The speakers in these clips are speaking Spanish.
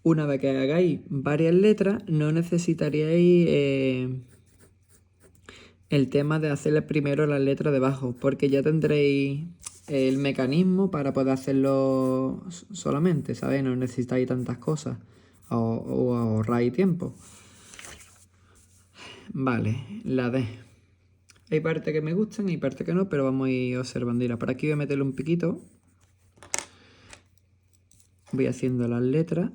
Una vez que hagáis varias letras, no necesitaríais el tema de hacerle primero las letras debajo, porque ya tendréis el mecanismo para poder hacerlo solamente, ¿sabes? No necesitáis tantas cosas o ahorráis tiempo. Vale, la D. Hay partes que me gustan y partes que no, pero vamos a ir observando. Mira, por aquí voy a meterle un piquito. Voy haciendo las letras.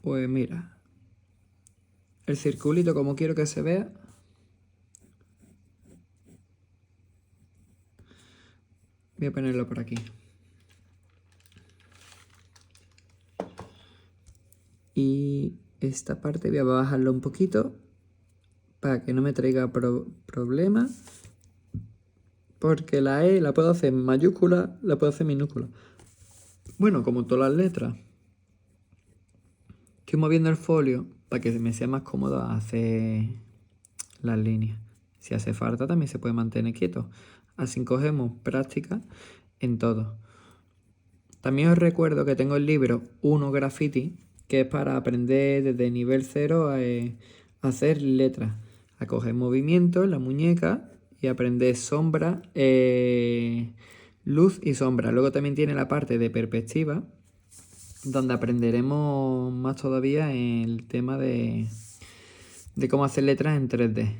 Pues mira, el circulito como quiero que se vea. Voy a ponerlo por aquí. Y esta parte voy a bajarlo un poquito para que no me traiga problemas. Porque la E la puedo hacer en mayúscula, la puedo hacer en minúscula. Bueno, como todas las letras. Estoy moviendo el folio para que me sea más cómodo hacer las líneas. Si hace falta también se puede mantener quieto. Así cogemos práctica en todo. También os recuerdo que tengo el libro 1 Graffiti, que es para aprender desde nivel 0 a hacer letras, a coger movimiento en la muñeca y aprender sombra, luz y sombra. Luego también tiene la parte de perspectiva, donde aprenderemos más todavía el tema de cómo hacer letras en 3D.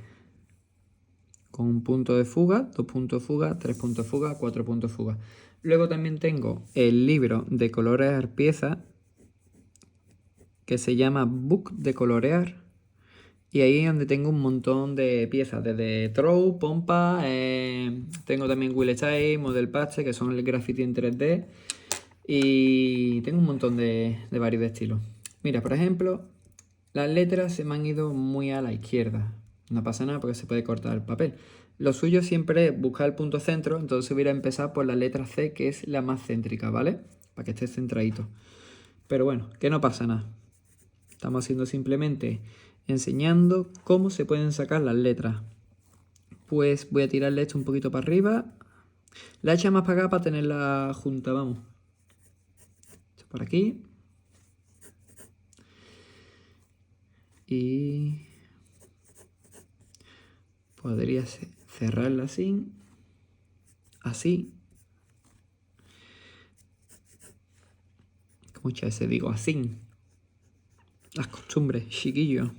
Con un punto de fuga, 2 puntos de fuga, 3 puntos de fuga, 4 puntos de fuga. Luego también tengo el libro de colorear piezas, que se llama Book de colorear. Y ahí es donde tengo un montón de piezas, desde throw, pompa, tengo también Will Style, Model Patch, que son el graffiti en 3D. Y tengo un montón de varios estilos. Mira, por ejemplo, las letras se me han ido muy a la izquierda. No pasa nada porque se puede cortar el papel. Lo suyo siempre es buscar el punto centro, entonces voy a empezar por la letra C, que es la más céntrica, ¿vale? Para que esté centradito. Pero bueno, que no pasa nada. Estamos haciendo simplemente enseñando cómo se pueden sacar las letras. Pues voy a tirarle esto un poquito para arriba. La echa más para acá para tenerla junta, vamos. Esto por aquí. Y podría cerrarla así. Así. Muchas veces digo así. Las costumbres, chiquillo.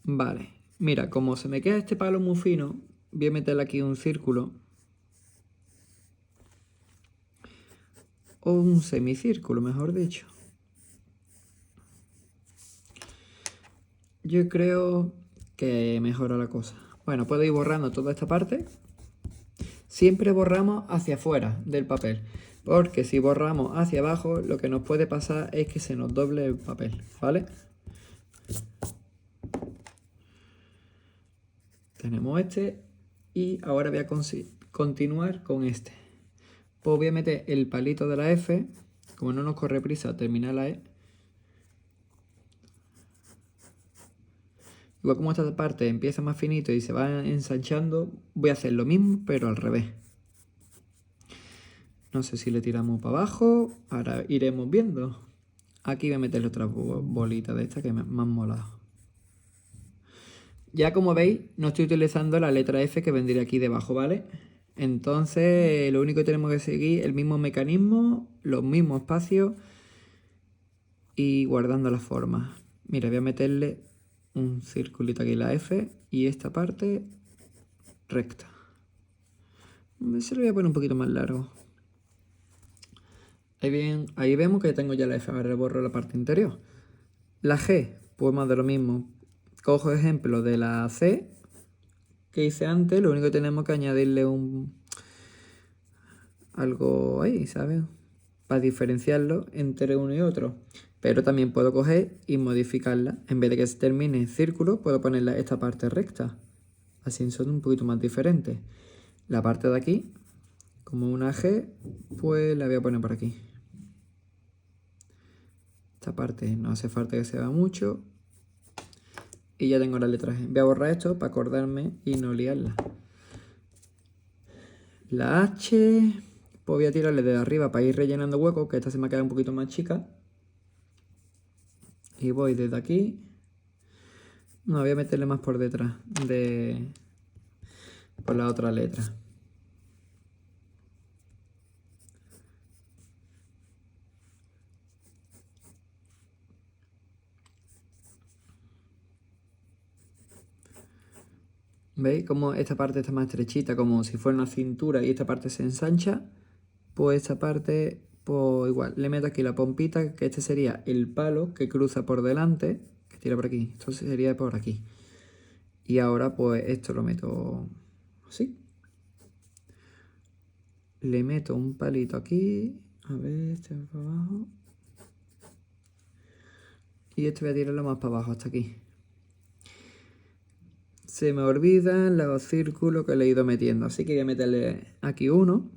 Vale. Mira, como se me queda este palo muy fino, voy a meterle aquí un círculo. O un semicírculo, mejor dicho. Yo creo que mejora la cosa. Bueno, puedo ir borrando toda esta parte. Siempre borramos hacia afuera del papel, porque si borramos hacia abajo, lo que nos puede pasar es que se nos doble el papel, ¿vale? Tenemos este y ahora voy a continuar con este. Pues voy a meter el palito de la F, como no nos corre prisa terminar la E. Igual como esta parte empieza más finito y se va ensanchando, voy a hacer lo mismo pero al revés. No sé si le tiramos para abajo, ahora iremos viendo. Aquí voy a meterle otra bolita de esta que me han molado. Ya como veis, no estoy utilizando la letra F que vendría aquí debajo, ¿vale? Entonces, lo único que tenemos que seguir es el mismo mecanismo, los mismos espacios y guardando las formas. Mira, voy a meterle un circulito aquí la F y esta parte recta. Se lo voy a poner un poquito más largo. Ahí vemos que tengo ya la F, ahora le borro la parte interior. La G, pues más de lo mismo. Cojo ejemplo de la C que hice antes, lo único que tenemos que añadirle algo ahí, ¿sabes? Para diferenciarlo entre uno y otro. Pero también puedo coger y modificarla. En vez de que se termine en círculo, puedo ponerla esta parte recta. Así son un poquito más diferentes. La parte de aquí, como una G, pues la voy a poner por aquí. Esta parte no hace falta que se vea mucho. Y ya tengo la letra G. Voy a borrar esto para acordarme y no liarla. La H, pues voy a tirarle de arriba para ir rellenando huecos, que esta se me ha quedado un poquito más chica. Y voy desde aquí. No, voy a meterle más por detrás por la otra letra. ¿Veis cómo esta parte está más estrechita, como si fuera una cintura y esta parte se ensancha? Pues esta parte, pues igual, le meto aquí la pompita, que este sería el palo que cruza por delante, que tira por aquí, esto sería por aquí. Y ahora pues esto lo meto así. Le meto un palito aquí, a ver, este para abajo. Y este voy a tirarlo más para abajo, hasta aquí. Se me olvidan los círculos que le he ido metiendo, así que voy a meterle aquí uno.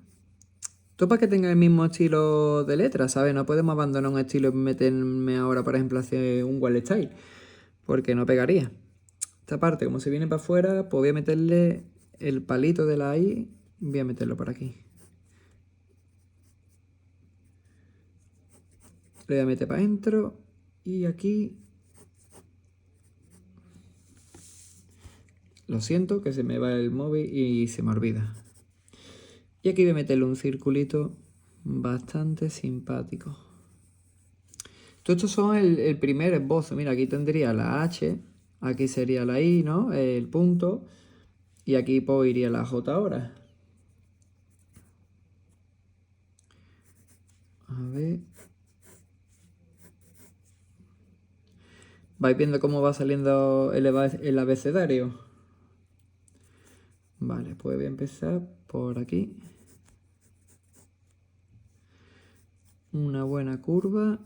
Todo para que tenga el mismo estilo de letra, ¿sabes? No podemos abandonar un estilo y meterme ahora, por ejemplo, a hacer un wall style, porque no pegaría. Esta parte, como se viene para afuera, pues voy a meterle el palito de la I, voy a meterlo por aquí. Le voy a meter para adentro y aquí... Lo siento, que se me va el móvil y se me olvida. Y aquí voy a meterle un circulito bastante simpático. Todo esto son el primer esbozo. Mira, aquí tendría la H, aquí sería la I, ¿no? El punto. Y aquí pues iría la J ahora. A ver. ¿Vais viendo cómo va saliendo el abecedario? Vale, pues voy a empezar por aquí. Una buena curva.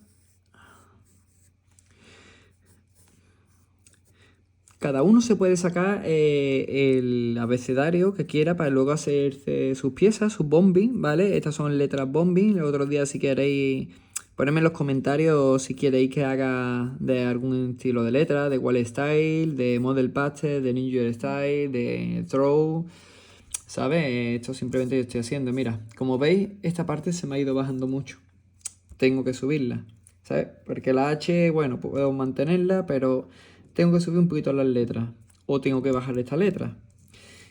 Cada uno se puede sacar el abecedario que quiera para luego hacerse sus piezas, sus bombing, ¿vale? Estas son letras bombing. El otro día, si queréis, ponedme en los comentarios si queréis que haga de algún estilo de letra, de wall style, de model pastel, de ninja style, de throw, ¿sabes? Esto simplemente yo estoy haciendo. Mira, como veis, esta parte se me ha ido bajando mucho. Tengo que subirla, ¿sabes? Porque la H, bueno, puedo mantenerla, pero tengo que subir un poquito las letras. O tengo que bajar esta letra.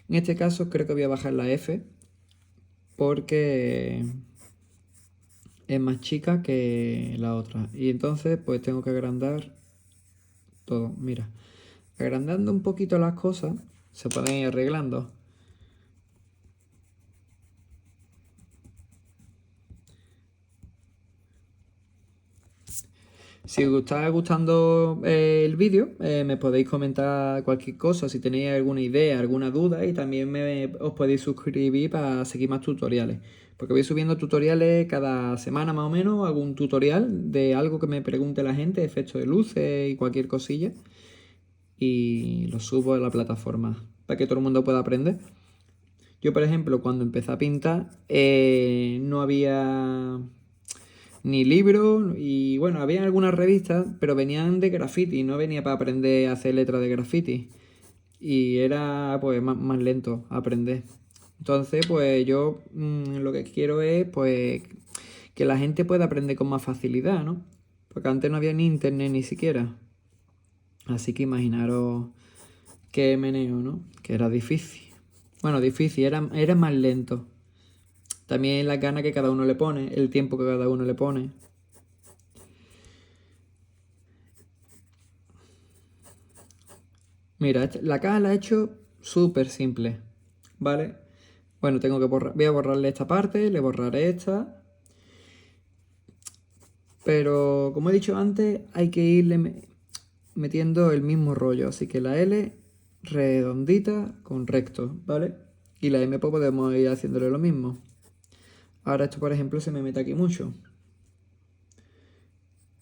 En este caso creo que voy a bajar la F, porque es más chica que la otra. Y entonces pues tengo que agrandar todo. Mira, agrandando un poquito las cosas se pueden ir arreglando. Si os está gustando el vídeo, me podéis comentar cualquier cosa, si tenéis alguna idea, alguna duda, y también os podéis suscribir para seguir más tutoriales. Porque voy subiendo tutoriales cada semana más o menos, hago un tutorial de algo que me pregunte la gente, efectos de luces y cualquier cosilla, y lo subo a la plataforma para que todo el mundo pueda aprender. Yo, por ejemplo, cuando empecé a pintar, no había ni libros, y bueno, había algunas revistas, pero venían de graffiti, no venía para aprender a hacer letras de graffiti. Y era pues más lento aprender. Entonces, pues yo lo que quiero es pues que la gente pueda aprender con más facilidad, ¿no? Porque antes no había ni internet ni siquiera. Así que imaginaros qué meneo, ¿no? Que era difícil. Bueno, difícil, era más lento. También las ganas que cada uno le pone, el tiempo que cada uno le pone. Mira, la caja la he hecho súper simple, ¿vale? Bueno, tengo que voy a borrarle esta parte, le borraré esta. Pero como he dicho antes, hay que irle metiendo el mismo rollo. Así que la L redondita con recto, ¿vale? Y la M pues podemos ir haciéndole lo mismo. Ahora esto, por ejemplo, se me mete aquí mucho.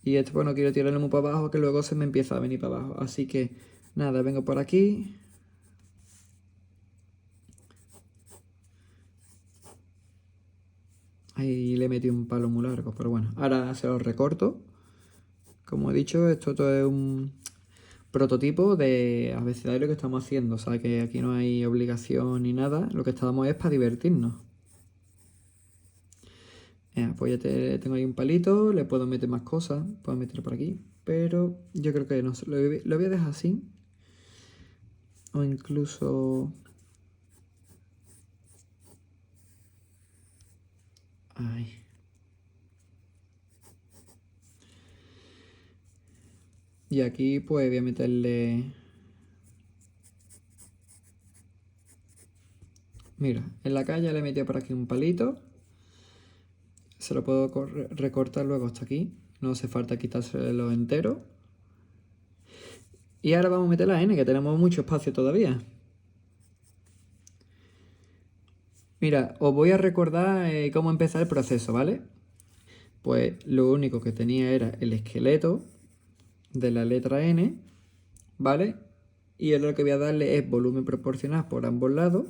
Y esto pues no quiero tirarle muy para abajo, que luego se me empieza a venir para abajo. Así que nada, vengo por aquí. Ahí le metí un palo muy largo, pero bueno, ahora se lo recorto. Como he dicho, esto todo es un prototipo de abecedario que estamos haciendo. O sea, que aquí no hay obligación ni nada. Lo que estamos es para divertirnos. Pues ya tengo ahí un palito. Le puedo meter más cosas. Puedo meter por aquí. Pero yo creo que no. Lo voy a dejar así. O incluso... Ay. Y aquí pues voy a meterle... Mira, en la calle le he metido por aquí un palito. Se lo puedo recortar luego hasta aquí. No hace falta quitárselo entero. Y ahora vamos a meter la N, que tenemos mucho espacio todavía. Mira, os voy a recordar cómo empezar el proceso, ¿vale? Pues lo único que tenía era el esqueleto de la letra N, ¿vale? Y ahora lo que voy a darle es volumen proporcional por ambos lados.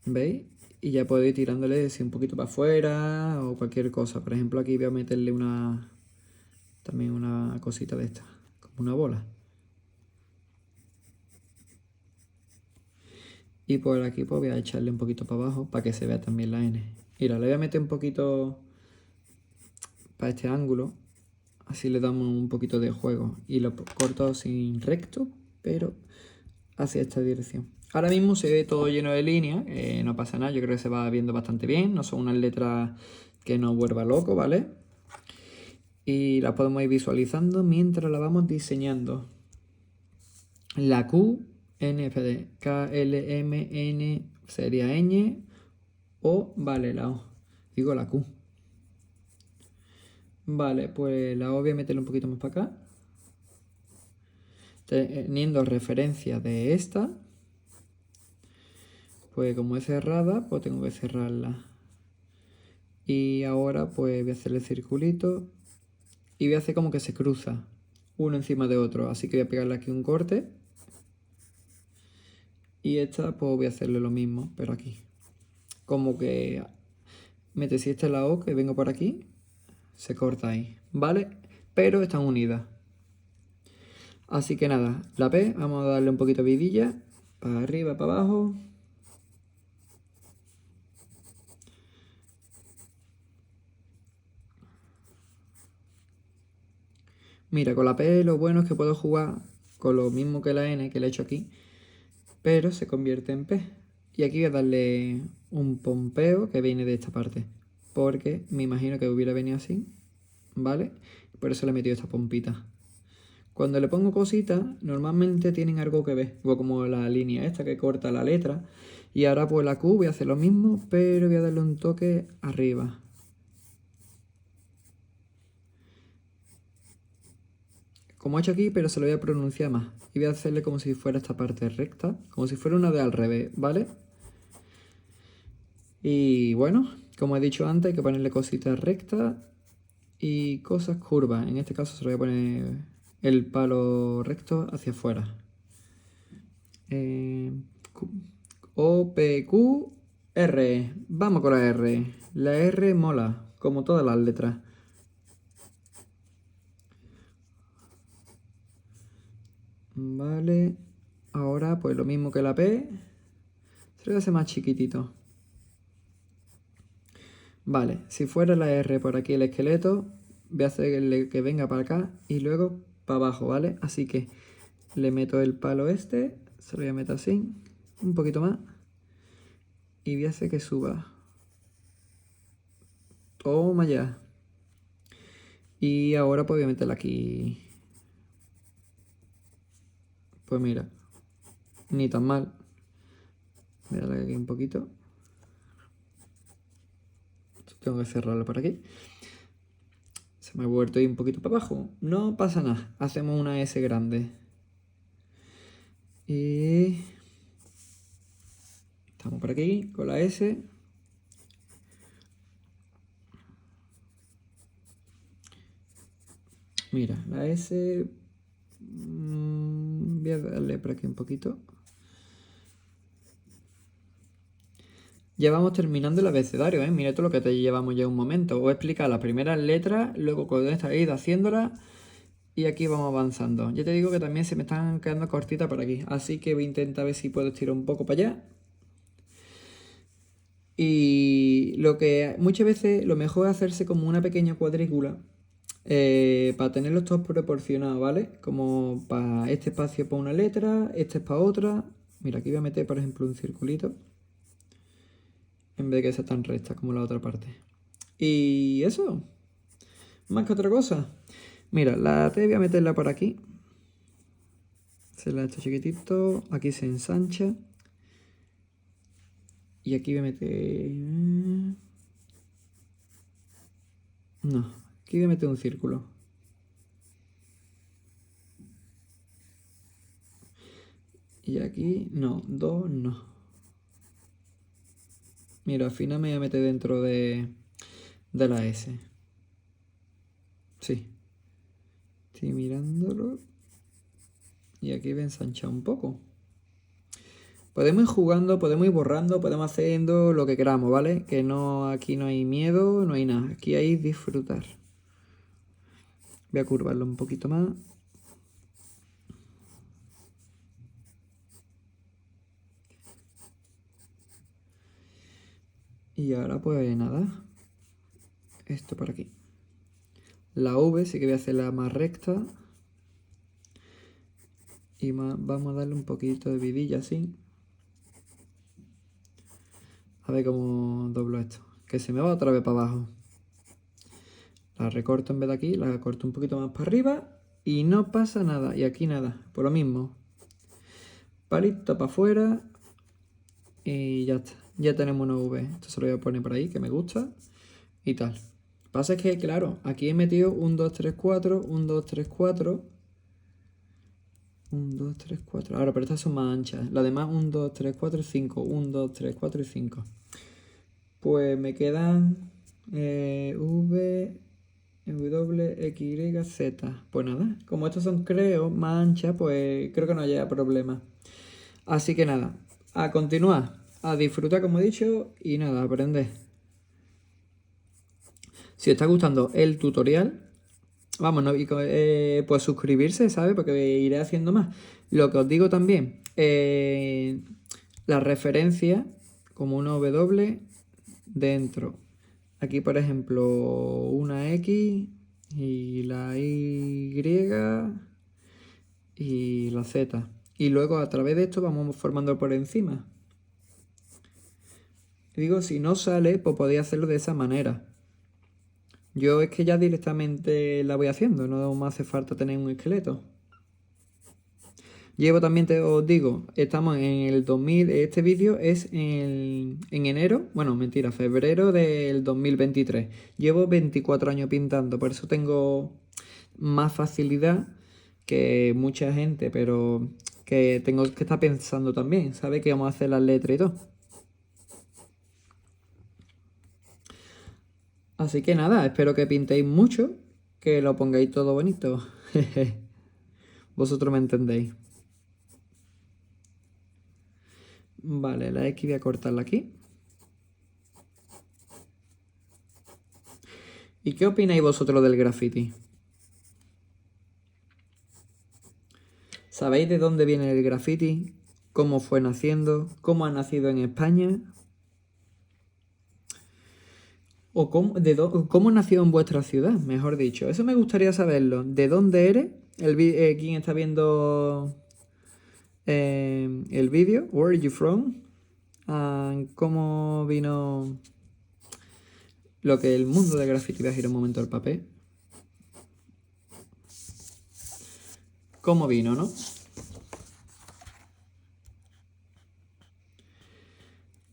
¿Veis? Y ya puedo ir tirándole un poquito para afuera o cualquier cosa. Por ejemplo, aquí voy a meterle también una cosita de esta, como una bola. Y por aquí pues voy a echarle un poquito para abajo para que se vea también la N. Mira, le voy a meter un poquito para este ángulo. Así le damos un poquito de juego. Y lo corto sin recto, pero hacia esta dirección. Ahora mismo se ve todo lleno de líneas. No pasa nada, yo creo que se va viendo bastante bien. No son unas letras que nos vuelva loco, ¿vale? Y las podemos ir visualizando mientras la vamos diseñando. La Q, NFD, K, L, M, N sería ñ, O, vale, la O. Digo la Q. Vale, pues la O voy a meterle un poquito más para acá. Teniendo referencia de esta, pues como es cerrada, pues tengo que cerrarla. Y ahora pues voy a hacerle circulito y voy a hacer como que se cruza uno encima de otro. Así que voy a pegarle aquí un corte. Y esta pues voy a hacerle lo mismo, pero aquí. Como que mete si esta es la O, que vengo por aquí, se corta ahí, ¿vale? Pero están unidas. Así que nada, la P, vamos a darle un poquito de vidilla, para arriba, para abajo. Mira, con la P lo bueno es que puedo jugar con lo mismo que la N que le he hecho aquí, pero se convierte en P. Y aquí voy a darle un pompeo que viene de esta parte, porque me imagino que hubiera venido así, ¿vale? Por eso le he metido esta pompita. Cuando le pongo cositas, normalmente tienen algo que ver, igual como la línea esta que corta la letra. Y ahora pues la Q voy a hacer lo mismo, pero voy a darle un toque arriba. Como he hecho aquí, pero se lo voy a pronunciar más. Y voy a hacerle como si fuera esta parte recta, como si fuera una de al revés, ¿vale? Y bueno, como he dicho antes, hay que ponerle cositas rectas y cosas curvas. En este caso se lo voy a poner el palo recto hacia afuera. O, P, Q, R. Vamos con la R. La R mola, como todas las letras. Vale. Ahora, pues lo mismo que la P. Se lo voy a hacer más chiquitito. Vale, si fuera la R por aquí el esqueleto, voy a hacer que venga para acá y luego para abajo, ¿vale? Así que le meto el palo este, se lo voy a meter así, un poquito más. Y voy a hacer que suba. Toma ya. Y ahora pues voy a meterla aquí. Pues mira, ni tan mal. Voy a darle aquí un poquito. Tengo que cerrarlo por aquí. Se me ha vuelto ahí un poquito para abajo. No pasa nada. Hacemos una S grande. Y... estamos por aquí con la S. Mira, la S... voy a darle por aquí un poquito. Ya vamos terminando el abecedario, ¿eh? Mira todo lo que te llevamos ya un momento. Os he explicado las primeras letras, luego con esta he ido haciéndolas y aquí vamos avanzando. Ya te digo que también se me están quedando cortitas por aquí, así que voy a intentar ver si puedo estirar un poco para allá. Y lo que muchas veces lo mejor es hacerse como una pequeña cuadrícula para tenerlos todos proporcionados, ¿vale? Como para este espacio para una letra, este es para otra. Mira, aquí voy a meter, por ejemplo, un circulito en vez de que sea tan recta como la otra parte. Y eso, más que otra cosa. Mira, la T voy a meterla por aquí. Se la he hecho chiquitito. Aquí se ensancha. Y aquí voy a meter... No, aquí voy a meter un círculo. Y aquí, no, dos no. Mira, al final me voy a meter dentro de la S. Sí. Estoy mirándolo. Y aquí voy a ensanchar un poco. Podemos ir jugando, podemos ir borrando, podemos haciendo lo que queramos, ¿vale? Que no, aquí no hay miedo, no hay nada. Aquí hay disfrutar. Voy a curvarlo un poquito más. Y ahora pues nada. Esto por aquí. La V sí que voy a hacerla más recta. Y vamos a darle un poquito de vidilla así. A ver cómo doblo esto. Que se me va otra vez para abajo. La recorto en vez de aquí, la corto un poquito más para arriba. Y no pasa nada. Y aquí nada. Por lo mismo. Palito para afuera. Y ya está. Ya tenemos una V. Esto se lo voy a poner por ahí, que me gusta. Y tal. Pasa es que, claro, aquí he metido 1, 2, 3, 4, 1, 2, 3, 4. 1, 2, 3, 4. Ahora, pero estas son más anchas. Las demás 1, 2, 3, 4, 5. 1, 2, 3, 4 y 5. Pues me quedan V, W, X, Y, Z. Pues nada, como estos son creo más anchas, pues creo que no haya problema. Así que nada, a continuar, a disfrutar como he dicho y nada, a aprender. Si os está gustando el tutorial, vamos, no, pues suscribirse, ¿sabes? Porque iré haciendo más. Lo que os digo también, la referencia como una W dentro. Aquí, por ejemplo, una X y la Y y la Z. Y luego a través de esto vamos formando por encima. Digo, si no sale, pues podéis hacerlo de esa manera. Yo es que ya directamente la voy haciendo, no me hace falta tener un esqueleto. Llevo también, os digo, estamos en el 2000, este vídeo es en enero, bueno, mentira, febrero del 2023. Llevo 24 años pintando, por eso tengo más facilidad que mucha gente, pero que tengo que estar pensando también, ¿sabes? Que vamos a hacer las letras y todo. Así que nada, espero que pintéis mucho, que lo pongáis todo bonito. Vosotros me entendéis. Vale, la X voy a cortarla aquí. ¿Y qué opináis vosotros del graffiti? ¿Sabéis de dónde viene el graffiti? ¿Cómo fue naciendo? ¿Cómo ha nacido en España? ¿O cómo nació en vuestra ciudad, mejor dicho? Eso me gustaría saberlo. ¿De dónde eres? ¿Quién está viendo el vídeo? Where are you from? ¿Cómo vino lo que el mundo del graffiti? Voy a girar un momento el papel. ¿Cómo vino, no?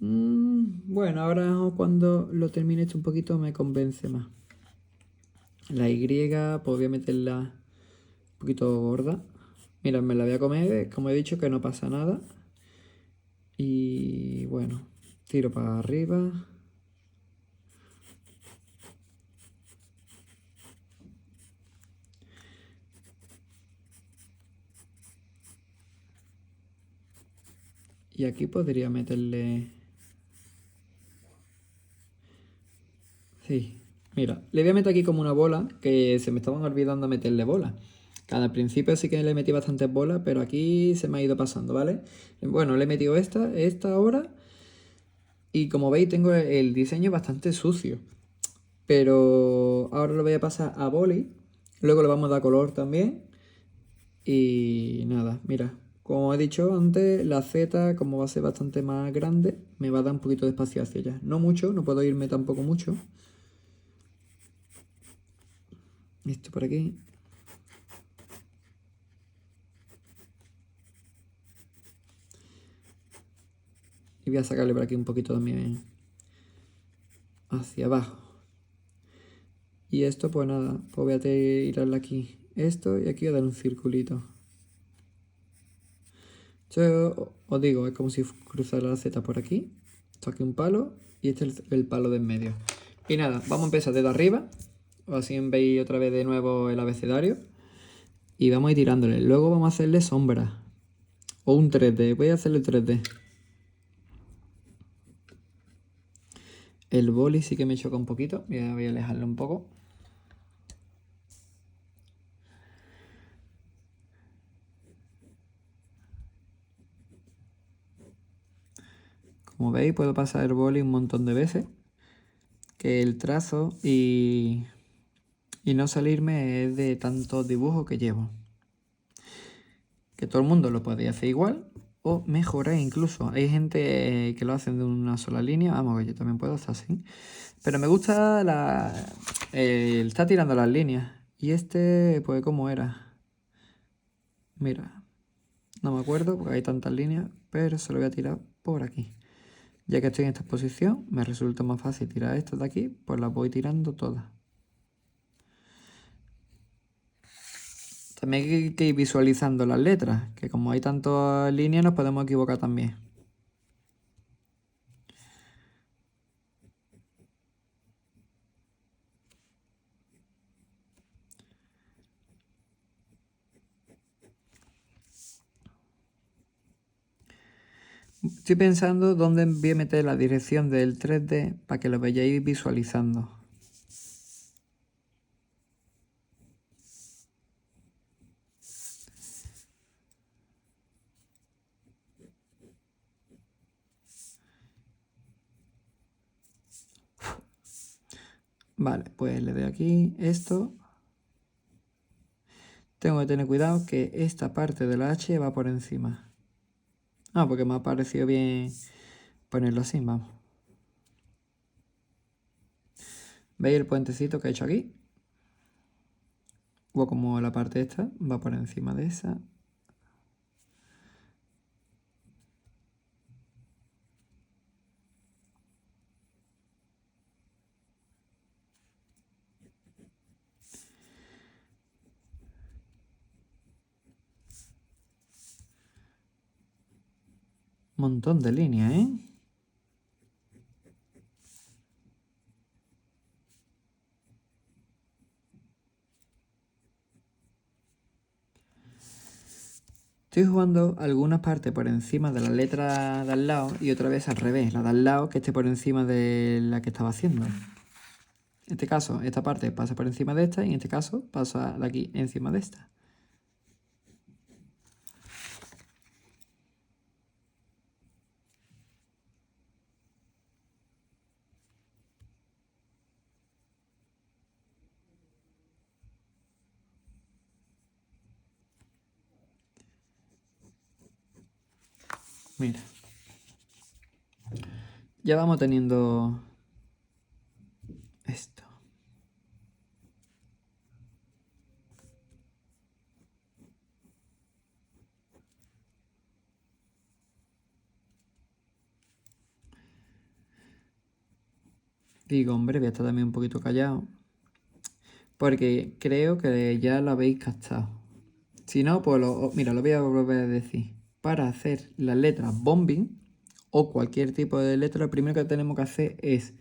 Bueno, ahora cuando lo termine esto un poquito me convence más. La Y, pues voy a meterla un poquito gorda. Mira, me la voy a comer, como he dicho, que no pasa nada. Y bueno, tiro para arriba. Y aquí podría meterle Sí, mira, le voy a meter aquí como una bola, que se me estaban olvidando meterle bola. Al principio sí que le metí bastantes bolas, pero aquí se me ha ido pasando, ¿vale? Bueno, le he metido esta ahora, y como veis tengo el diseño bastante sucio. Pero ahora lo voy a pasar a boli, luego le vamos a dar color también. Y nada, mira, como he dicho antes, la Z, como va a ser bastante más grande, me va a dar un poquito de espacio hacia allá. No mucho, no puedo irme tampoco mucho. Esto por aquí. Y voy a sacarle por aquí un poquito también hacia abajo. Y esto, pues nada, pues voy a tirarle aquí esto y aquí voy a dar un circulito. Yo os digo, es como si cruzara la Z por aquí. Esto aquí un palo y este es el palo de en medio. Y nada, vamos a empezar desde arriba. Así veis otra vez de nuevo el abecedario. Y vamos a ir tirándole. Luego vamos a hacerle sombras. O un 3D. Voy a hacerle 3D. El boli sí que me choca un poquito. Voy a alejarlo un poco. Como veis, puedo pasar el boli un montón de veces. Que el trazo y no salirme es de tantos dibujos que llevo. Que todo el mundo lo podría hacer igual o mejorar incluso. Hay gente que lo hacen de una sola línea. Vamos, que yo también puedo hacer así. Pero me gusta está tirando las líneas. Y este, pues, ¿cómo era? Mira, no me acuerdo porque hay tantas líneas, pero se lo voy a tirar por aquí. Ya que estoy en esta posición, me resulta más fácil tirar estas de aquí, pues las voy tirando todas. También hay que ir visualizando las letras, que como hay tantas líneas nos podemos equivocar también. Estoy pensando dónde voy a meter la dirección del 3D para que lo vayáis visualizando. Vale, pues le doy aquí esto. Tengo que tener cuidado que esta parte de la H va por encima. Ah, porque me ha parecido bien ponerlo así, vamos. ¿Veis el puentecito que he hecho aquí? O como la parte esta va por encima de esa. Montón de líneas, ¿eh? Estoy jugando algunas partes por encima de la letra de al lado y otra vez al revés, la de al lado que esté por encima de la que estaba haciendo. En este caso, esta parte pasa por encima de esta y en este caso pasa de aquí encima de esta. Mira. Ya vamos teniendo esto. Digo, hombre, voy a estar también un poquito callado. Porque creo que ya lo habéis captado. Si no, pues mira, lo voy a volver a decir. Para hacer las letras bombing o cualquier tipo de letra, lo primero que tenemos que hacer es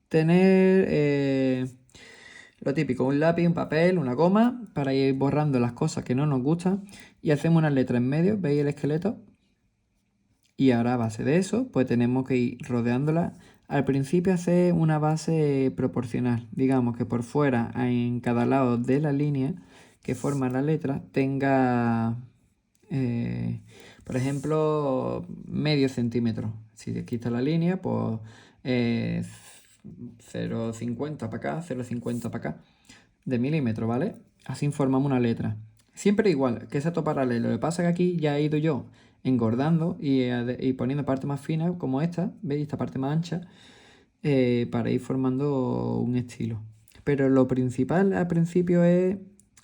tener lo típico, un lápiz, un papel, una goma, para ir borrando las cosas que no nos gustan. Y hacemos una letra en medio, ¿veis el esqueleto? Y ahora a base de eso, pues tenemos que ir rodeándola Al principio hacer una base proporcional. Digamos que por fuera, en cada lado de la línea que forma la letra, tenga, por ejemplo, medio centímetro. Si aquí está la línea, pues 0,50 para acá, 0,50 para acá, de milímetro, ¿vale? Así formamos una letra. Siempre igual, que es todo paralelo. Lo que pasa es que aquí ya he ido yo engordando y poniendo parte más fina como esta, ¿veis? Esta parte más ancha, para ir formando un estilo. Pero lo principal al principio es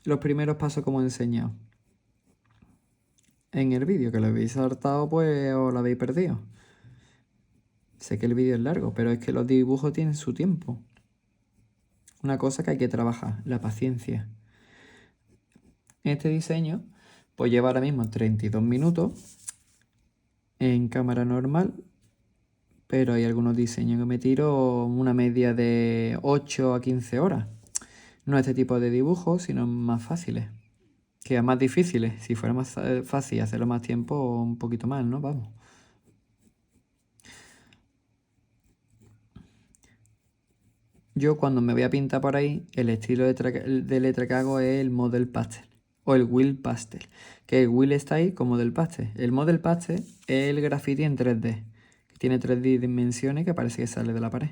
los primeros pasos como he enseñado en el vídeo, que lo habéis saltado pues os lo habéis perdido. Sé que el vídeo es largo, pero es que los dibujos tienen su tiempo. Una cosa que hay que trabajar, la paciencia. Este diseño pues lleva ahora mismo 32 minutos en cámara normal, pero hay algunos diseños que me tiro una media de 8 a 15 horas. No este tipo de dibujos, sino más fáciles. Que más difíciles. Si fuera más fácil hacerlo más tiempo, un poquito más, ¿no? Vamos. Yo cuando me voy a pintar por ahí, el estilo de letra que hago es el Model Pastel o el Wheel Pastel, que el Wheel Style como del pastel. El Model Pastel es el graffiti en 3D, que tiene 3 dimensiones que parece que sale de la pared.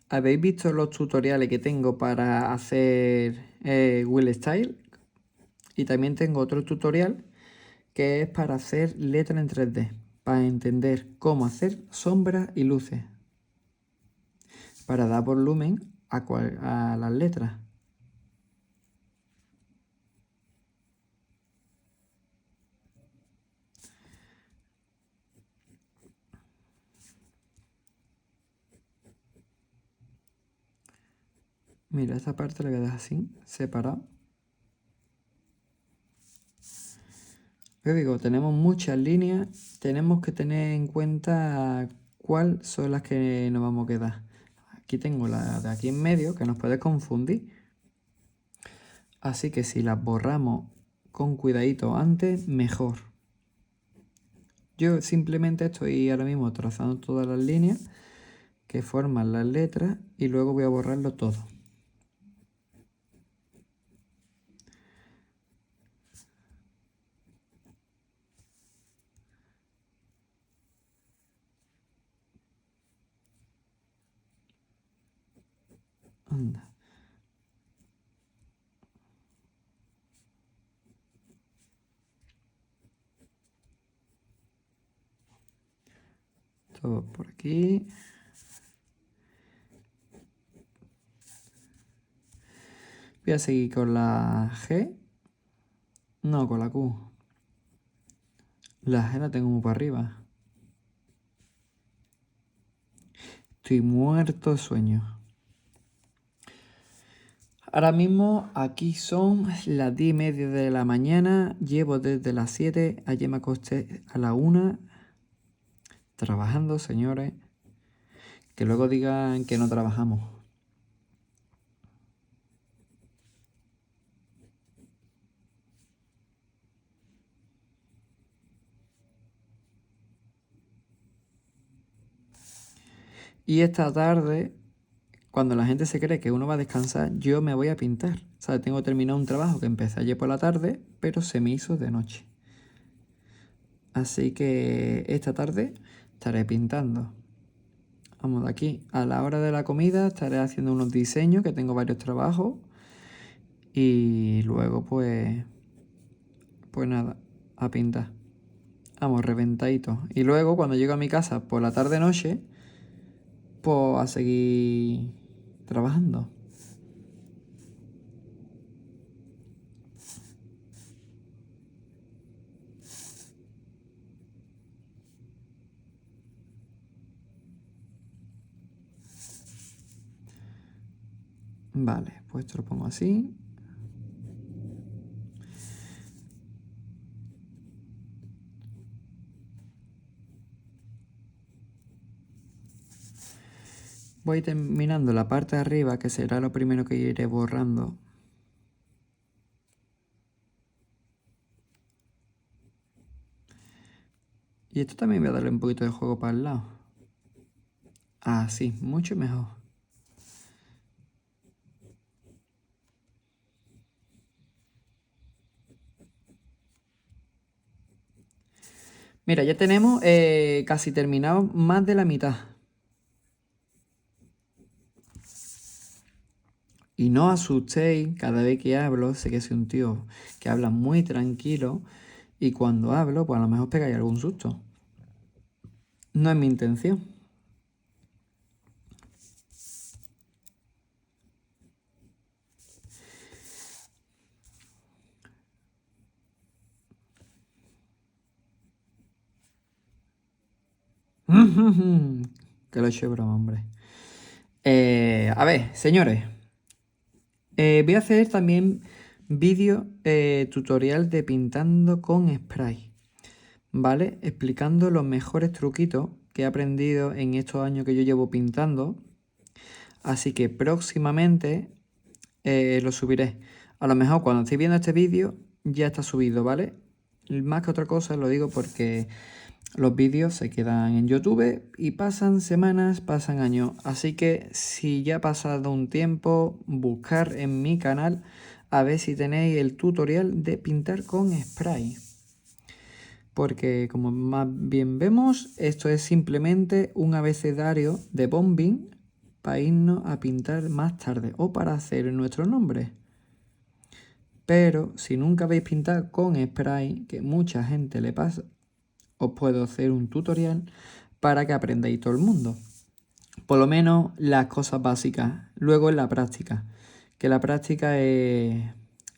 ¿Habéis visto los tutoriales que tengo para hacer Wheel Style? Y también tengo otro tutorial que es para hacer letra en 3D, para entender cómo hacer sombras y luces, para dar volumen a las letras. Mira, esta parte la voy a dejar así, separada. Yo digo, tenemos muchas líneas, tenemos que tener en cuenta cuáles son las que nos vamos a quedar. Aquí tengo la de aquí en medio, que nos puede confundir. Así que si las borramos con cuidadito antes, mejor. Yo simplemente estoy ahora mismo trazando todas las líneas que forman las letras y luego voy a borrarlo todo. Anda. Todo por aquí. Voy a seguir con la G. No, con la Q. La G la tengo muy para arriba. Estoy muerto de sueño. Ahora mismo aquí son las 10:30 de la mañana. Llevo desde las 7. Ayer me acosté a la 1. Trabajando, señores. Que luego digan que no trabajamos. Y esta tarde, cuando la gente se cree que uno va a descansar, yo me voy a pintar. O sea, tengo terminado un trabajo que empecé ayer por la tarde, pero se me hizo de noche. Así que esta tarde estaré pintando. Vamos de aquí. A la hora de la comida estaré haciendo unos diseños, que tengo varios trabajos. Y luego pues nada, a pintar. Vamos, reventadito. Y luego cuando llego a mi casa por la tarde-noche, pues a seguir trabajando. Vale, pues esto lo pongo así. Voy terminando la parte de arriba, que será lo primero que iré borrando. Y esto también voy a darle un poquito de juego para el lado. Así, mucho mejor. Mira, ya tenemos casi terminado más de la mitad. Y no os asustéis cada vez que hablo, sé que soy un tío que habla muy tranquilo y cuando hablo, pues a lo mejor pegáis algún susto. No es mi intención. Que lo he hecho de broma, hombre. A ver, señores. Voy a hacer también vídeo tutorial de pintando con spray. ¿Vale? Explicando los mejores truquitos que he aprendido en estos años que yo llevo pintando. Así que próximamente lo subiré. A lo mejor cuando estéis viendo este vídeo ya está subido, ¿vale? Más que otra cosa lo digo porque los vídeos se quedan en YouTube y pasan semanas, pasan años. Así que si ya ha pasado un tiempo, buscar en mi canal a ver si tenéis el tutorial de pintar con spray. Porque como más bien vemos, esto es simplemente un abecedario de bombing para irnos a pintar más tarde o para hacer nuestro nombre. Pero si nunca habéis pintado con spray, que mucha gente le pasa, os puedo hacer un tutorial para que aprendáis todo el mundo. Por lo menos las cosas básicas. Luego en la práctica, que la práctica es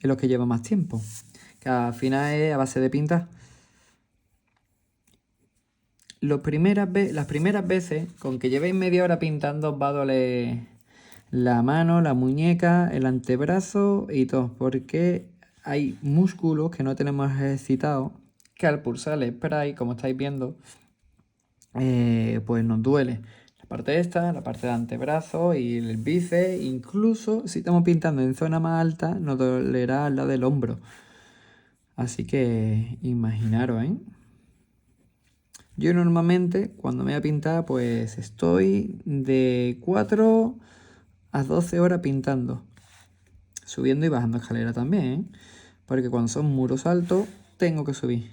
lo que lleva más tiempo. Que al final es a base de pintar. Las primeras veces, con que llevéis media hora pintando, os va a doler la mano, la muñeca, el antebrazo y todo, porque hay músculos que no tenemos ejercitados que al pulsar el spray, como estáis viendo, pues nos duele. La parte esta, la parte de antebrazo y el bíceps, incluso si estamos pintando en zona más alta, nos dolerá la del hombro. Así que imaginaros, ¿eh? Yo normalmente cuando me voy a pintar pues estoy de 4 a 12 horas pintando. Subiendo y bajando escalera también, ¿eh? Porque cuando son muros altos tengo que subir.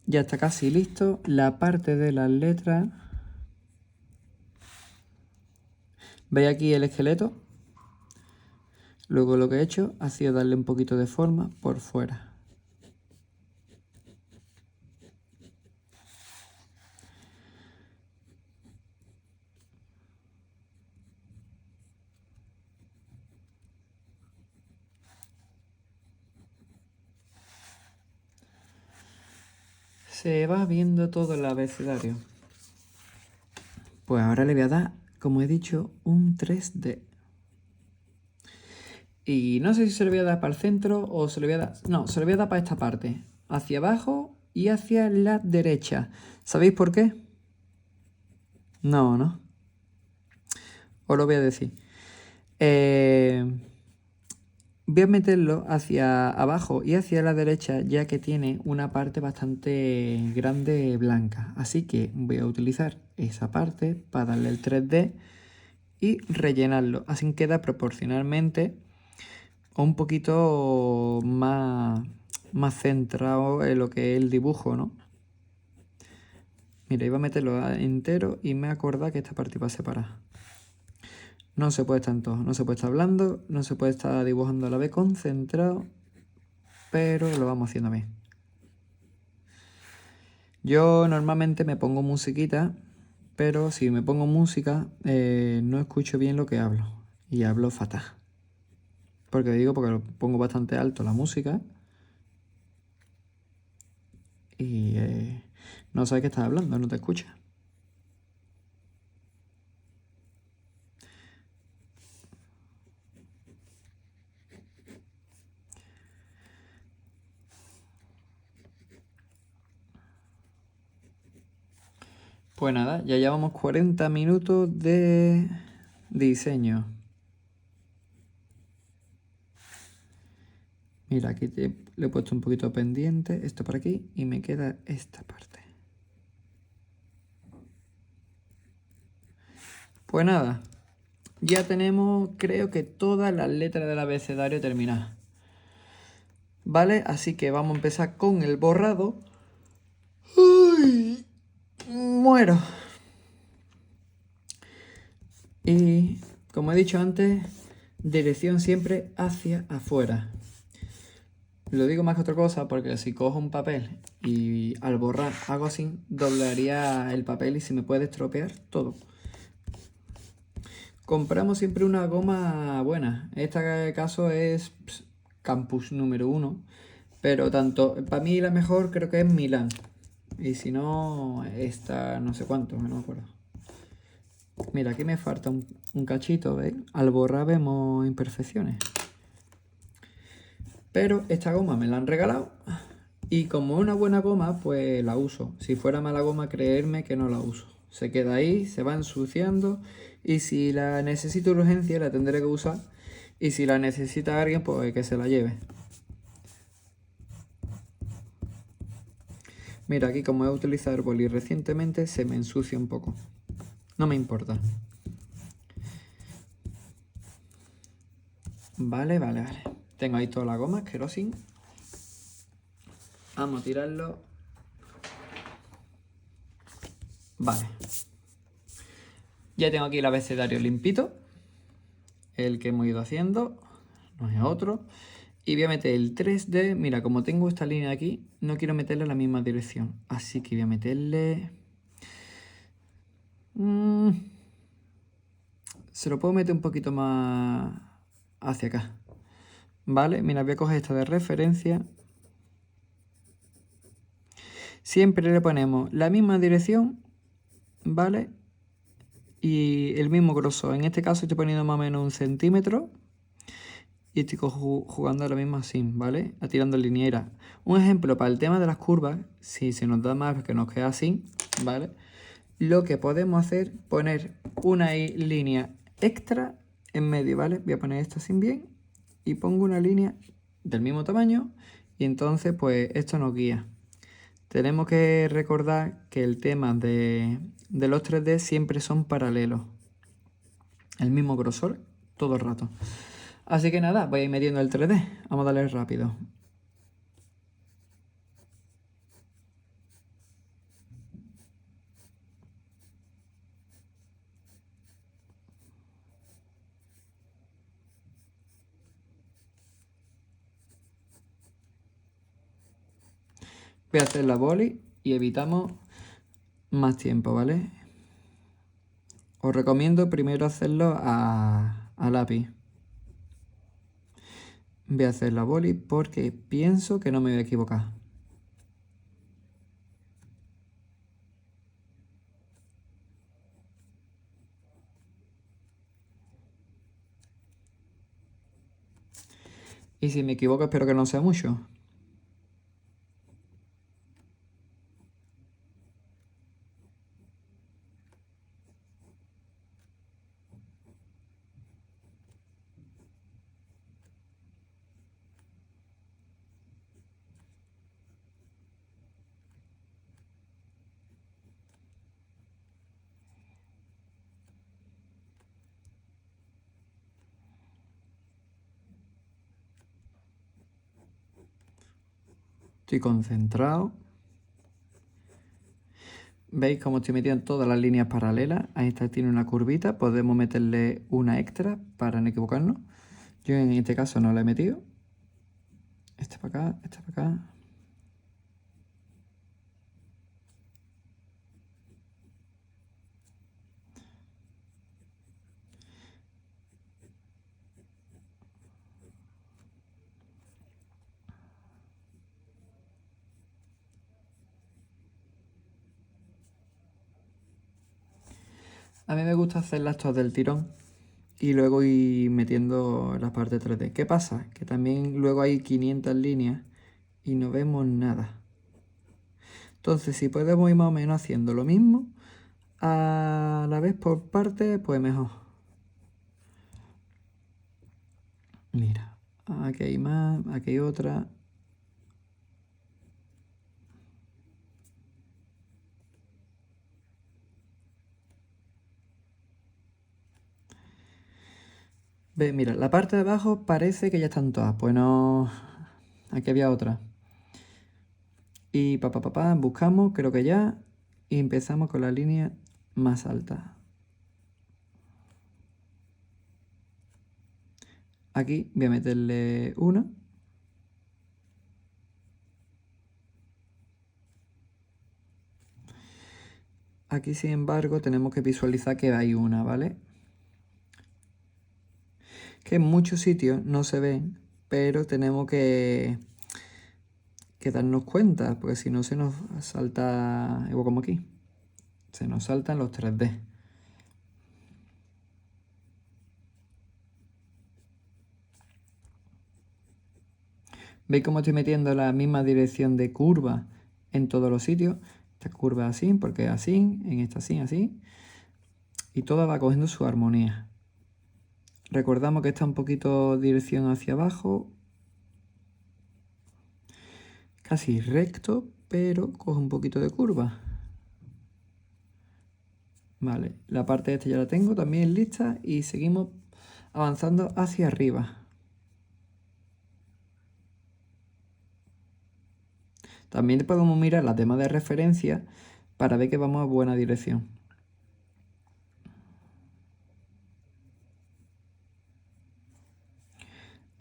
Ya está casi listo la parte de las letras. ¿Veis aquí el esqueleto? Luego lo que he hecho ha sido darle un poquito de forma por fuera. Se va viendo todo el abecedario. Pues ahora le voy a dar, como he dicho, un 3D. Y no sé si se lo voy a dar para el centro o se lo voy a dar... No, se lo voy a dar para esta parte. Hacia abajo y hacia la derecha. ¿Sabéis por qué? No, ¿no? Os lo voy a decir. Voy a meterlo hacia abajo y hacia la derecha ya que tiene una parte bastante grande blanca. Así que voy a utilizar esa parte para darle el 3D y rellenarlo. Así queda proporcionalmente un poquito más centrado en lo que es el dibujo, ¿no? Mira, iba a meterlo entero y me he acordado que esta parte iba a separar. No se puede estar en todo, no se puede estar hablando, no se puede estar dibujando a la vez concentrado, pero lo vamos haciendo bien. Yo normalmente me pongo musiquita, pero si me pongo música no escucho bien lo que hablo y hablo fatal. Porque lo pongo bastante alto la música y no sabe qué estás hablando, no te escucha. Pues nada, ya llevamos 40 minutos de diseño. Mira, aquí le he puesto un poquito pendiente, esto por aquí, y me queda esta parte. Pues nada, ya tenemos, creo que todas las letras del abecedario terminadas. ¿Vale? Así que vamos a empezar con el borrado. ¡Uy! Muero. Y, como he dicho antes, dirección siempre hacia afuera. Lo digo más que otra cosa porque si cojo un papel y al borrar hago así, doblaría el papel y se me puede estropear todo. Compramos siempre una goma buena. En este caso es Campus número 1. Pero tanto, para mí la mejor creo que es Milán. Y si no, esta no sé cuánto, no me acuerdo. Mira, aquí me falta un cachito, ¿veis? Al borrar vemos imperfecciones. Pero esta goma me la han regalado. Y como es una buena goma, pues la uso. Si fuera mala goma, creerme que no la uso. Se queda ahí, se va ensuciando. Y si la necesito de urgencia, la tendré que usar. Y si la necesita alguien, pues que se la lleve. Mira, aquí como he utilizado el boli recientemente, se me ensucia un poco. No me importa. Vale. Tengo ahí toda la goma, kerosene. Vamos a tirarlo. Vale. Ya tengo aquí el abecedario limpito. El que hemos ido haciendo. No es otro. Y voy a meter el 3D. Mira, como tengo esta línea aquí, no quiero meterle en la misma dirección. Así que voy a meterle... Se lo puedo meter un poquito más hacia acá. Vale, mira, voy a coger esta de referencia. Siempre le ponemos la misma dirección, ¿vale? Y el mismo grosor. En este caso estoy poniendo más o menos 1 centímetro. Y estoy jugando ahora mismo así, ¿vale? Tirando lineera. Un ejemplo para el tema de las curvas, si se nos da más que nos queda así, ¿vale? Lo que podemos hacer, poner una línea extra en medio, ¿vale? Voy a poner esto así bien y pongo una línea del mismo tamaño y entonces pues esto nos guía. Tenemos que recordar que el tema de los 3D siempre son paralelos. El mismo grosor todo el rato. Así que nada, voy a ir metiendo el 3D. Vamos a darle rápido. Voy a hacer la boli y evitamos más tiempo, ¿vale? Os recomiendo primero hacerlo a lápiz. Voy a hacer la boli porque pienso que no me voy a equivocar. Y si me equivoco espero que no sea mucho. Estoy concentrado. ¿Veis cómo estoy metiendo todas las líneas paralelas? Ahí está, tiene una curvita. Podemos meterle una extra para no equivocarnos. Yo en este caso no la he metido. Este para acá, este para acá. A mí me gusta hacerlas todas del tirón y luego ir metiendo la parte 3D. ¿Qué pasa? Que también luego hay 500 líneas y no vemos nada. Entonces, si podemos ir más o menos haciendo lo mismo a la vez por parte, pues mejor. Mira, aquí hay más, aquí hay otra. Ve, mira, la parte de abajo parece que ya están todas. Pues no, aquí había otra. Y buscamos, creo que ya. Y empezamos con la línea más alta. Aquí voy a meterle una. Aquí, sin embargo, tenemos que visualizar que hay una, ¿vale? Que en muchos sitios no se ven, pero tenemos que darnos cuenta, porque si no se nos salta, igual como aquí, se nos saltan los 3D. ¿Veis cómo estoy metiendo la misma dirección de curva en todos los sitios? Esta curva así, porque así, en esta así, así. Y todo va cogiendo su armonía. Recordamos que está un poquito dirección hacia abajo. Casi recto, pero coge un poquito de curva. Vale, la parte de esta ya la tengo también lista y seguimos avanzando hacia arriba. También podemos mirar la tema de referencia para ver que vamos a buena dirección.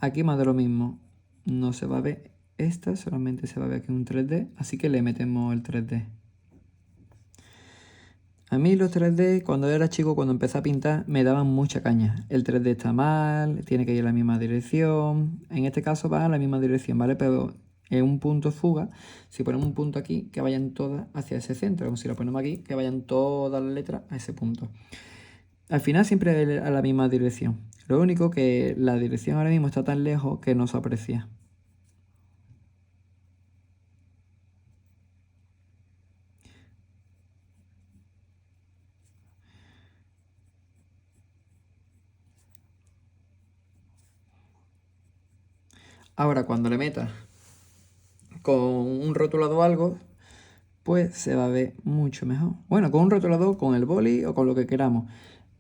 Aquí más de lo mismo. No se va a ver esta, solamente se va a ver aquí un 3D, así que le metemos el 3D. A mí los 3D, cuando era chico, cuando empecé a pintar, me daban mucha caña. El 3D está mal, tiene que ir en la misma dirección. En este caso va en la misma dirección, ¿vale? Pero en un punto fuga, si ponemos un punto aquí, que vayan todas hacia ese centro. Como si lo ponemos aquí, que vayan todas las letras a ese punto. Al final siempre a la misma dirección. Lo único que la dirección ahora mismo está tan lejos que no se aprecia. Ahora cuando le metas con un rotulador o algo, pues se va a ver mucho mejor. Bueno, con un rotulador, con el boli o con lo que queramos.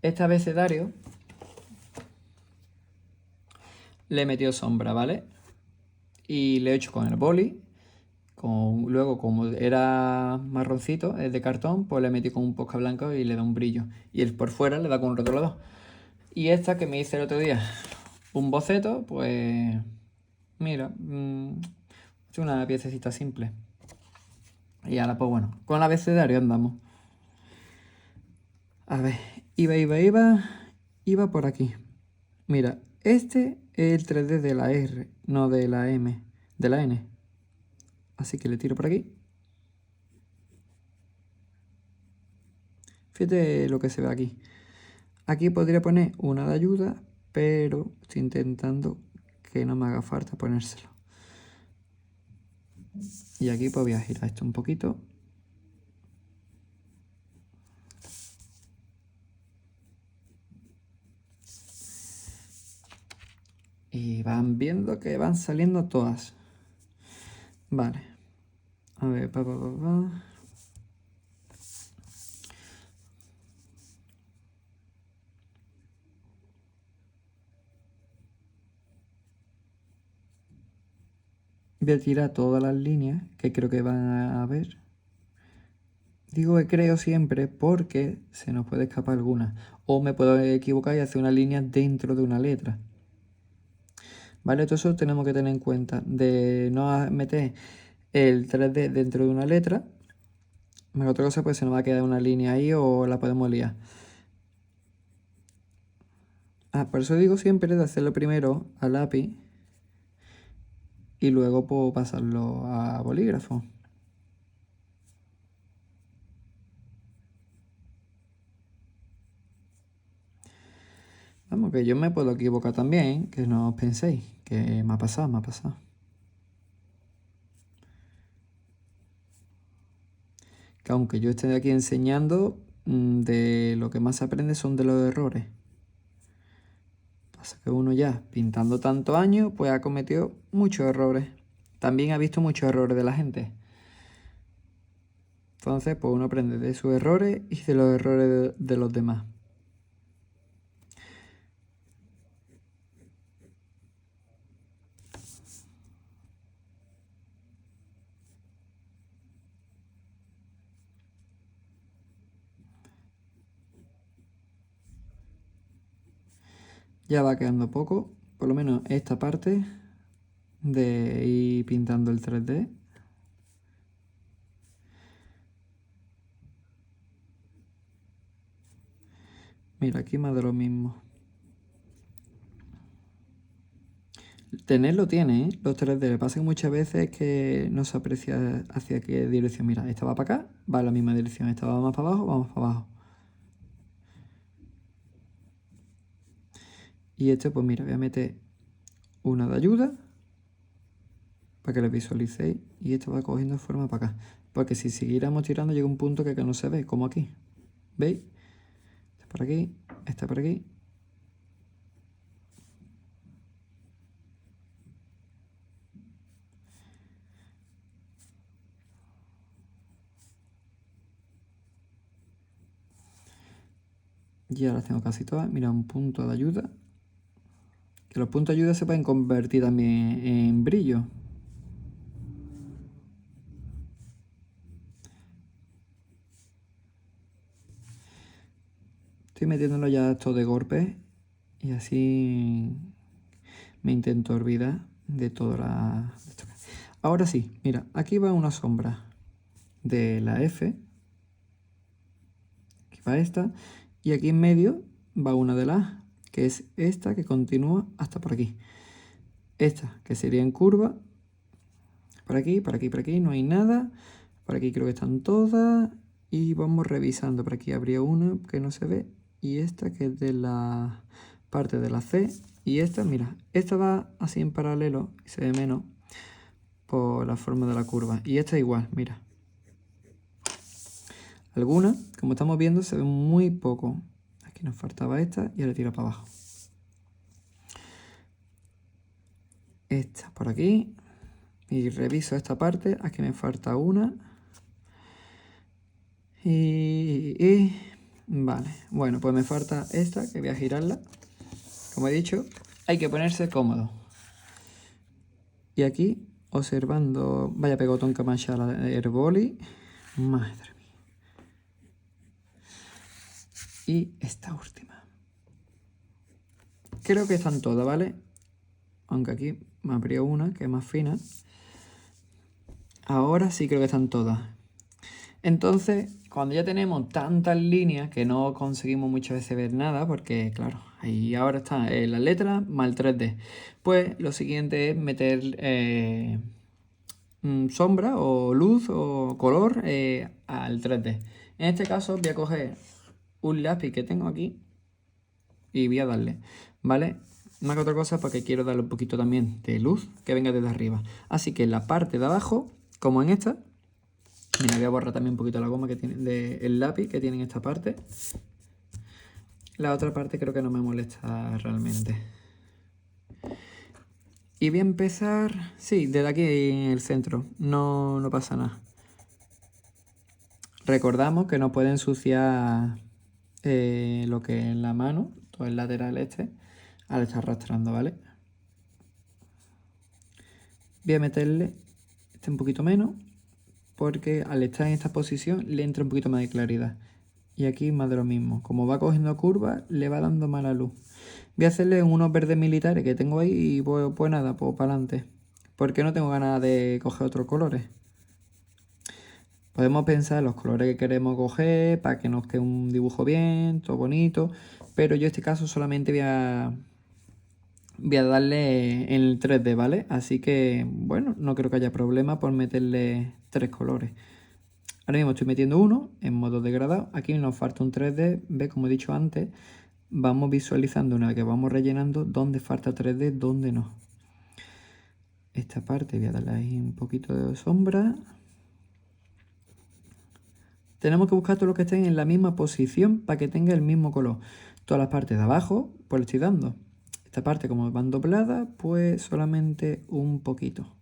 Este abecedario le he metido sombra, ¿vale? Y le he hecho con el boli. Luego, como era marroncito, es de cartón, pues le metí con un posca blanco y le da un brillo. Y el por fuera le da con un rotulador. Y esta que me hice el otro día, un boceto, pues mira, es una piececita simple. Y ahora, pues bueno, con el abecedario andamos. A ver, iba por aquí. Mira, este es el 3D de la R, no de la M, de la N. Así que le tiro por aquí. Fíjate lo que se ve aquí. Aquí podría poner una de ayuda, pero estoy intentando que no me haga falta ponérselo. Y aquí pues voy a girar esto un poquito. Y van viendo que van saliendo todas. Vale. A ver, Voy a tirar todas las líneas que creo que van a ver. Digo que creo siempre porque se nos puede escapar alguna. O me puedo equivocar y hacer una línea dentro de una letra. ¿Vale? Todo eso tenemos que tener en cuenta. De no meter el 3D dentro de una letra. Otra cosa pues se nos va a quedar una línea ahí o la podemos liar. Por eso digo siempre de hacerlo primero a lápiz y luego puedo pasarlo a bolígrafo. Vamos, que yo me puedo equivocar también, que no os penséis, que me ha pasado, me ha pasado. Que aunque yo esté aquí enseñando, de lo que más se aprende son de los errores. Pasa que uno ya, pintando tantos años, pues ha cometido muchos errores. También ha visto muchos errores de la gente. Entonces, pues uno aprende de sus errores y de los errores de los demás. Ya va quedando poco, por lo menos esta parte de ir pintando el 3D. Mira, aquí más de lo mismo. Tenerlo tiene, ¿eh? Los 3D. Lo que pasa que muchas veces es que no se aprecia hacia qué dirección. Mira, esta va para acá, va en la misma dirección. Esta va más para abajo, vamos para abajo. Y este, pues mira, voy a meter una de ayuda para que lo visualicéis. Y esto va cogiendo forma para acá. Porque si siguiéramos tirando llega un punto que no se ve, como aquí. ¿Veis? Esta por aquí, esta por aquí. Ya las tengo casi todas. Mira, un punto de ayuda. Que los puntos de ayuda se pueden convertir también en brillo. Estoy metiéndolo ya todo de golpe. Y así me intento olvidar de toda la... Ahora sí, mira, aquí va una sombra de la F. Aquí va esta. Y aquí en medio va una de las A, que es esta que continúa hasta por aquí. Esta, que sería en curva. Por aquí, por aquí, por aquí, no hay nada. Por aquí creo que están todas. Y vamos revisando. Por aquí habría una que no se ve. Y esta que es de la parte de la C. Y esta, mira, esta va así en paralelo y se ve menos por la forma de la curva. Y esta igual, mira. Algunas, como estamos viendo, se ven muy poco. Aquí nos faltaba esta y ahora tira para abajo. Esta por aquí. Y reviso esta parte. Aquí me falta una. Vale, bueno, pues me falta esta, que voy a girarla. Como he dicho, hay que ponerse cómodo. Y aquí, observando... Vaya pegotón que mancha el boli. Madre mía. Y esta última. Creo que están todas, ¿vale? Aunque aquí me habría una que es más fina. Ahora sí creo que están todas. Entonces, cuando ya tenemos tantas líneas que no conseguimos muchas veces ver nada, porque claro, ahí ahora están las letras más el 3D, pues lo siguiente es meter sombra o luz o color al 3D. En este caso voy a coger un lápiz que tengo aquí y voy a darle, ¿vale? Más que otra cosa porque quiero darle un poquito también de luz que venga desde arriba. Así que en la parte de abajo, como en esta, mira, voy a borrar también un poquito la goma que tiene del lápiz que tiene en esta parte. La otra parte creo que no me molesta realmente. Y voy a empezar, sí, desde aquí en el centro, no pasa nada. Recordamos que no puede ensuciar lo que es la mano, todo el lateral este, al estar arrastrando, ¿vale? Voy a meterle este un poquito menos, porque al estar en esta posición le entra un poquito más de claridad. Y aquí más de lo mismo. Como va cogiendo curvas, le va dando mala luz. Voy a hacerle unos verdes militares que tengo ahí y pues nada, pues para adelante. Porque no tengo ganas de coger otros colores. Podemos pensar en los colores que queremos coger para que nos quede un dibujo bien, todo bonito. Pero yo en este caso solamente voy a darle en el 3D, ¿vale? Así que, bueno, no creo que haya problema por meterle 3 colores. Ahora mismo estoy metiendo uno en modo degradado. Aquí nos falta un 3D, ¿ves? Como he dicho antes, vamos visualizando una vez que vamos rellenando dónde falta 3D, dónde no. Esta parte voy a darle ahí un poquito de sombra. Tenemos que buscar todos los que estén en la misma posición para que tenga el mismo color. Todas las partes de abajo, pues le estoy dando. Esta parte, como van dobladas, pues solamente un poquito.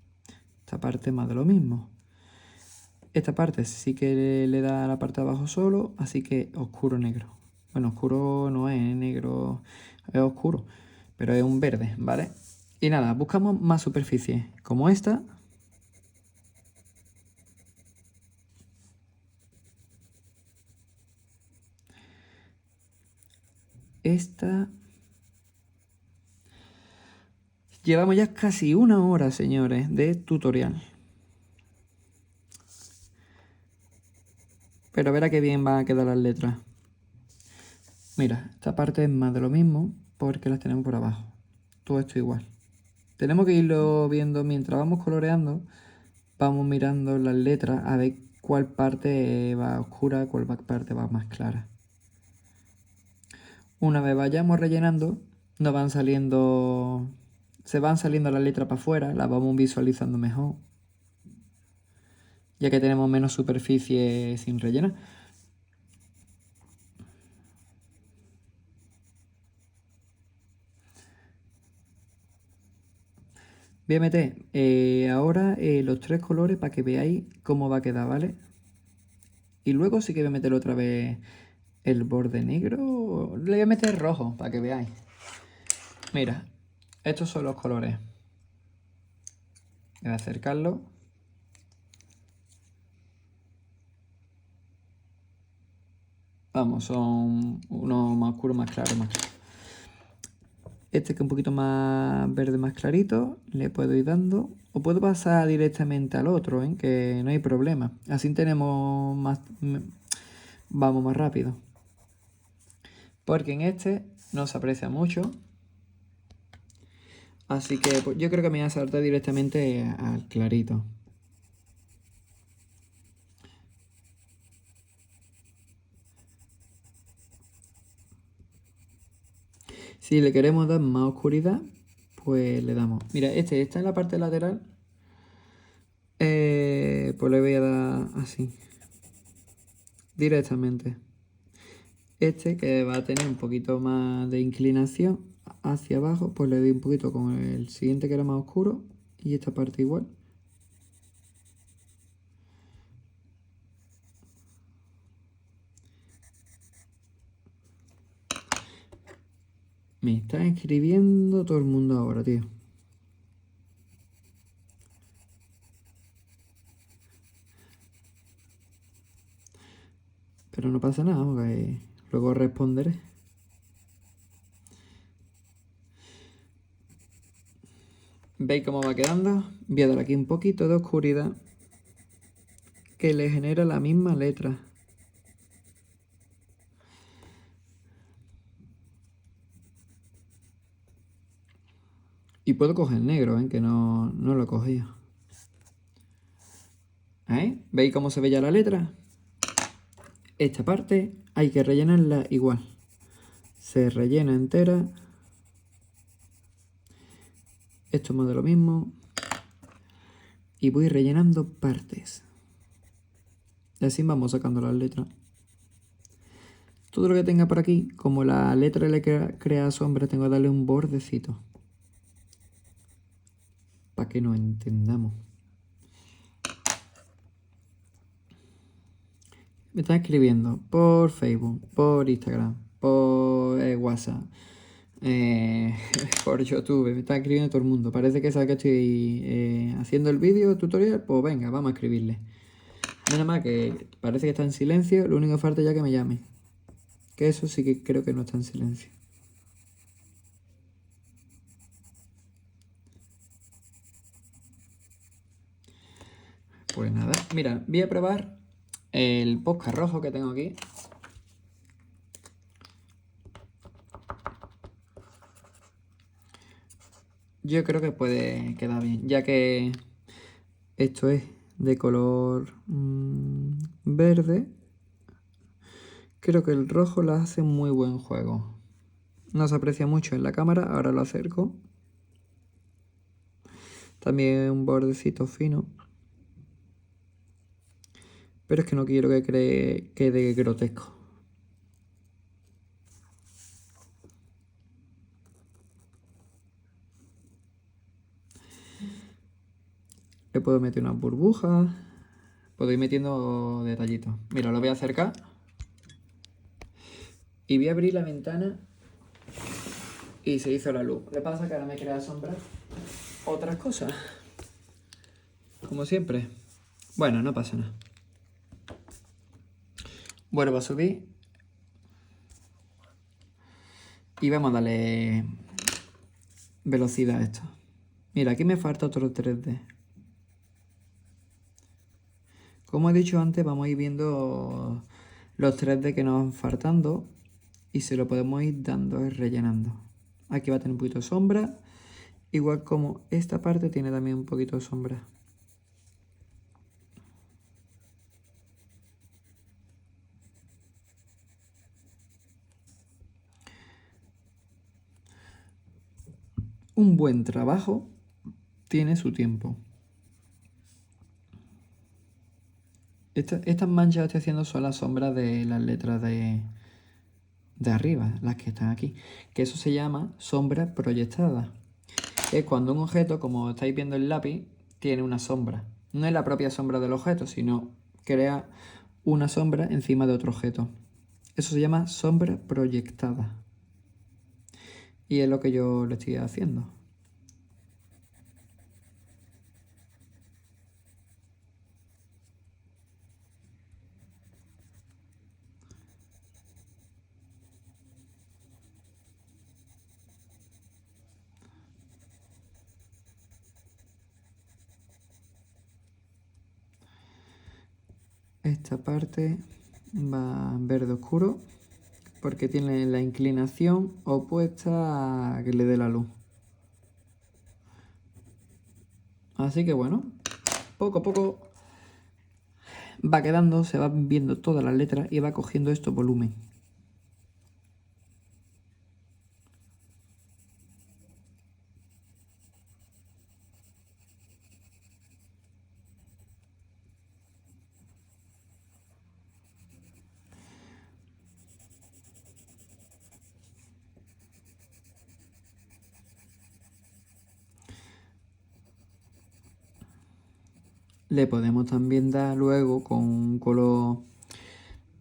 Esta parte más de lo mismo. Esta parte sí que le da a la parte de abajo solo, así que oscuro negro. Bueno, oscuro no es negro, es oscuro, pero es un verde, ¿vale? Y nada, buscamos más superficies, como esta. Esta. Llevamos ya casi 1 hora, señores, de tutorial. Pero verá qué bien van a quedar las letras. Mira, esta parte es más de lo mismo porque las tenemos por abajo. Todo esto igual. Tenemos que irlo viendo mientras vamos coloreando. Vamos mirando las letras a ver cuál parte va oscura, cuál parte va más clara. Una vez vayamos rellenando, nos van saliendo... Se van saliendo las letras para afuera, las vamos visualizando mejor. Ya que tenemos menos superficie sin rellenar. Voy a meter ahora los 3 colores para que veáis cómo va a quedar, ¿vale? Y luego sí que voy a meter otra vez el borde negro. Le voy a meter rojo para que veáis. Mira, estos son los colores. Voy a acercarlo. Vamos, son unos más oscuros, más claros, más claros. Este que es un poquito más verde, más clarito, le puedo ir dando. O puedo pasar directamente al otro, ¿eh? Que no hay problema. Así tenemos más... Vamos más rápido. Porque en este no se aprecia mucho. Así que pues, yo creo que me voy a saltar directamente al clarito. Si le queremos dar más oscuridad, pues le damos. Mira, este está en la parte lateral. Pues le voy a dar así. Directamente. Este que va a tener un poquito más de inclinación hacia abajo, pues le doy un poquito con el siguiente que era más oscuro. Y esta parte igual. Me está escribiendo todo el mundo ahora, tío. Pero no pasa nada, porque luego responderé. ¿Veis cómo va quedando? Voy a dar aquí un poquito de oscuridad que le genera la misma letra. Y puedo coger negro, que no lo he cogido. ¿Veis cómo se ve ya la letra? Esta parte hay que rellenarla igual. Se rellena entera. Esto es más de lo mismo. Y voy rellenando partes. Y así vamos sacando las letras. Todo lo que tenga por aquí, como la letra le crea sombra, tengo que darle un bordecito. Para que nos entendamos. Me están escribiendo por Facebook, por Instagram, por WhatsApp, por YouTube. Me está escribiendo todo el mundo. Parece que sabe que estoy haciendo el vídeo tutorial. Pues venga, vamos a escribirle. Nada más que parece que está en silencio. Lo único que falta ya que me llame. Que eso sí que creo que no está en silencio. Pues nada, mira, voy a probar el Posca rojo que tengo aquí. Yo creo que puede quedar bien, ya que esto es de color verde. Creo que el rojo le hace muy buen juego. No se aprecia mucho en la cámara, ahora lo acerco. También un bordecito fino. Pero es que no quiero que quede grotesco. Le puedo meter unas burbujas. Puedo ir metiendo detallitos. Mira, lo voy a acercar. Y voy a abrir la ventana. Y se hizo la luz. ¿Qué pasa? Que ahora me crea sombra. Otras cosas. Como siempre. Bueno, no pasa nada. Vuelvo a subir. Y vamos a darle velocidad a esto. Mira, aquí me falta otro 3D. Como he dicho antes, vamos a ir viendo los 3D que nos van faltando y se lo podemos ir dando y rellenando. Aquí va a tener un poquito de sombra, igual como esta parte tiene también un poquito de sombra. Un buen trabajo tiene su tiempo. Estas manchas que estoy haciendo son las sombras de las letras de arriba, las que están aquí. Que eso se llama sombra proyectada. Es cuando un objeto, como estáis viendo el lápiz, tiene una sombra. No es la propia sombra del objeto, sino crea una sombra encima de otro objeto. Eso se llama sombra proyectada. Y es lo que yo le estoy haciendo. Esta parte va verde oscuro porque tiene la inclinación opuesta a que le dé la luz. Así que bueno, poco a poco va quedando, se van viendo todas las letras y va cogiendo esto volumen. Le podemos también dar luego con un color...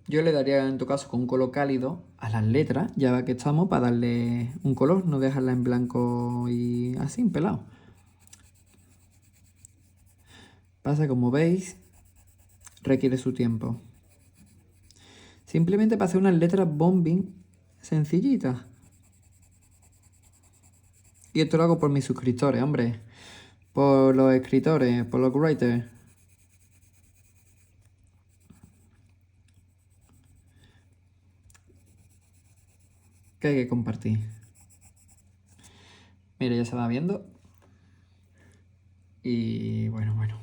Yo le daría en tu caso con un color cálido a las letras, ya que estamos, para darle un color, no dejarla en blanco y así, en pelado. Pasa, como veis, requiere su tiempo. Simplemente para hacer unas letras bombing sencillitas. Y esto lo hago por mis suscriptores, hombre. Por los escritores, por los writers. Que hay que compartir. Mira, ya se va viendo. Y bueno. Bueno.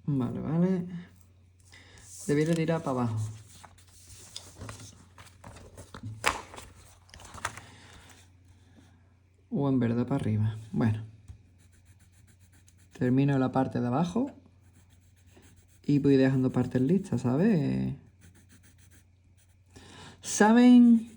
Vale. Debería tirar para abajo. O en verdad para arriba. Bueno. Termino la parte de abajo. Y voy dejando partes listas, ¿sabes? ¿Sabéis?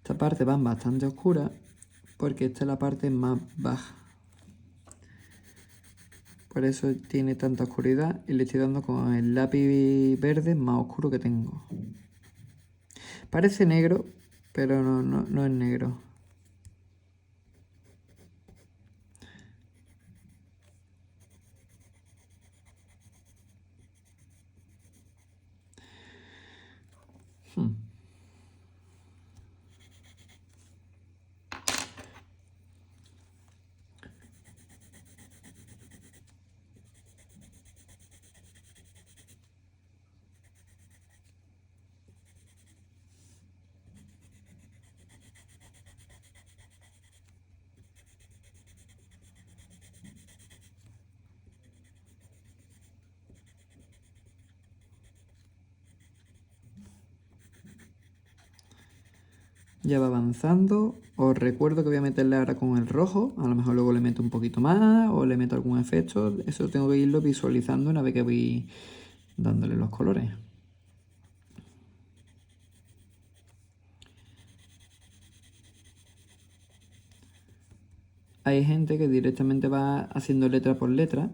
Esta parte va bastante oscura porque esta es la parte más baja. Por eso tiene tanta oscuridad y le estoy dando con el lápiz verde más oscuro que tengo. Parece negro, pero no es negro. Ya va avanzando. Os recuerdo que voy a meterle ahora con el rojo. A lo mejor luego le meto un poquito más o le meto algún efecto. Eso tengo que irlo visualizando una vez que voy dándole los colores. Hay gente que directamente va haciendo letra por letra.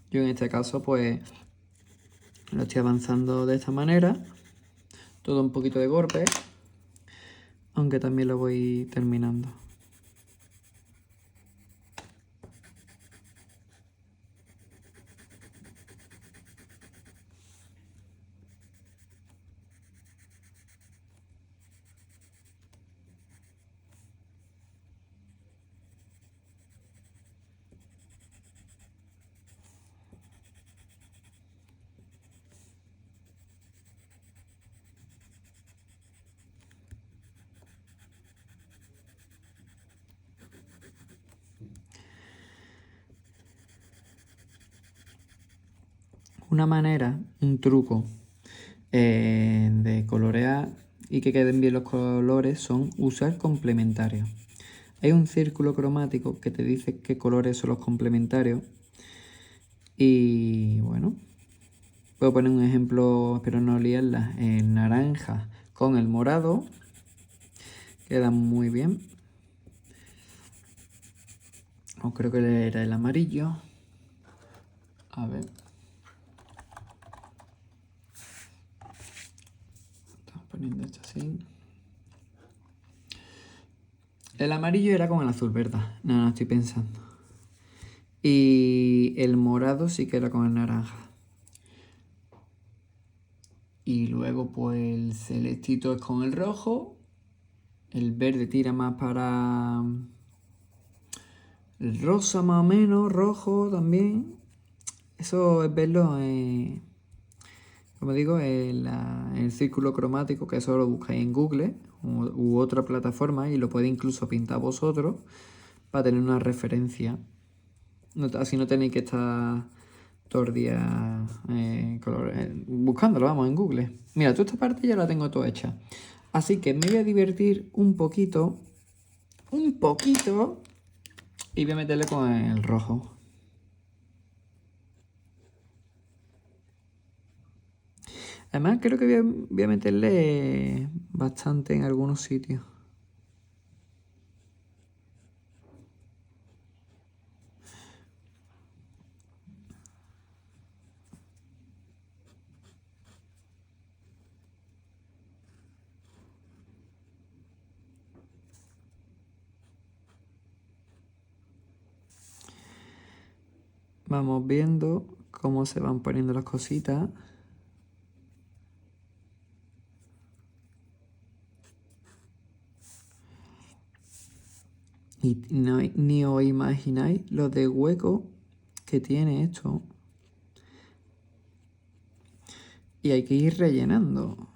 Yo en este caso pues lo estoy avanzando de esta manera. Todo un poquito de golpe. Aunque también lo voy terminando. Una manera, un truco de colorear y que queden bien los colores son usar complementarios. Hay un círculo cromático que te dice qué colores son los complementarios. Y bueno, puedo poner un ejemplo, espero no liarla. El naranja con el morado quedan muy bien. O creo que era el amarillo. A ver. Estamos poniendo esto así. El amarillo era con el azul, ¿verdad? No, estoy pensando. Y el morado sí que era con el naranja. Y luego pues el celestito es con el rojo. El verde tira más para el rosa más o menos, rojo también. Eso es verlo como digo, en el círculo cromático, que eso lo buscáis en Google u otra plataforma y lo podéis incluso pintar vosotros para tener una referencia. Así no tenéis que estar todo el día buscándolo, vamos, en Google. Mira, toda esta parte ya la tengo toda hecha. Así que me voy a divertir un poquito, y voy a meterle con el rojo. Además, creo que voy a meterle bastante en algunos sitios. Vamos viendo cómo se van poniendo las cositas. Y ni os imagináis lo de hueco que tiene esto. Y hay que ir rellenando.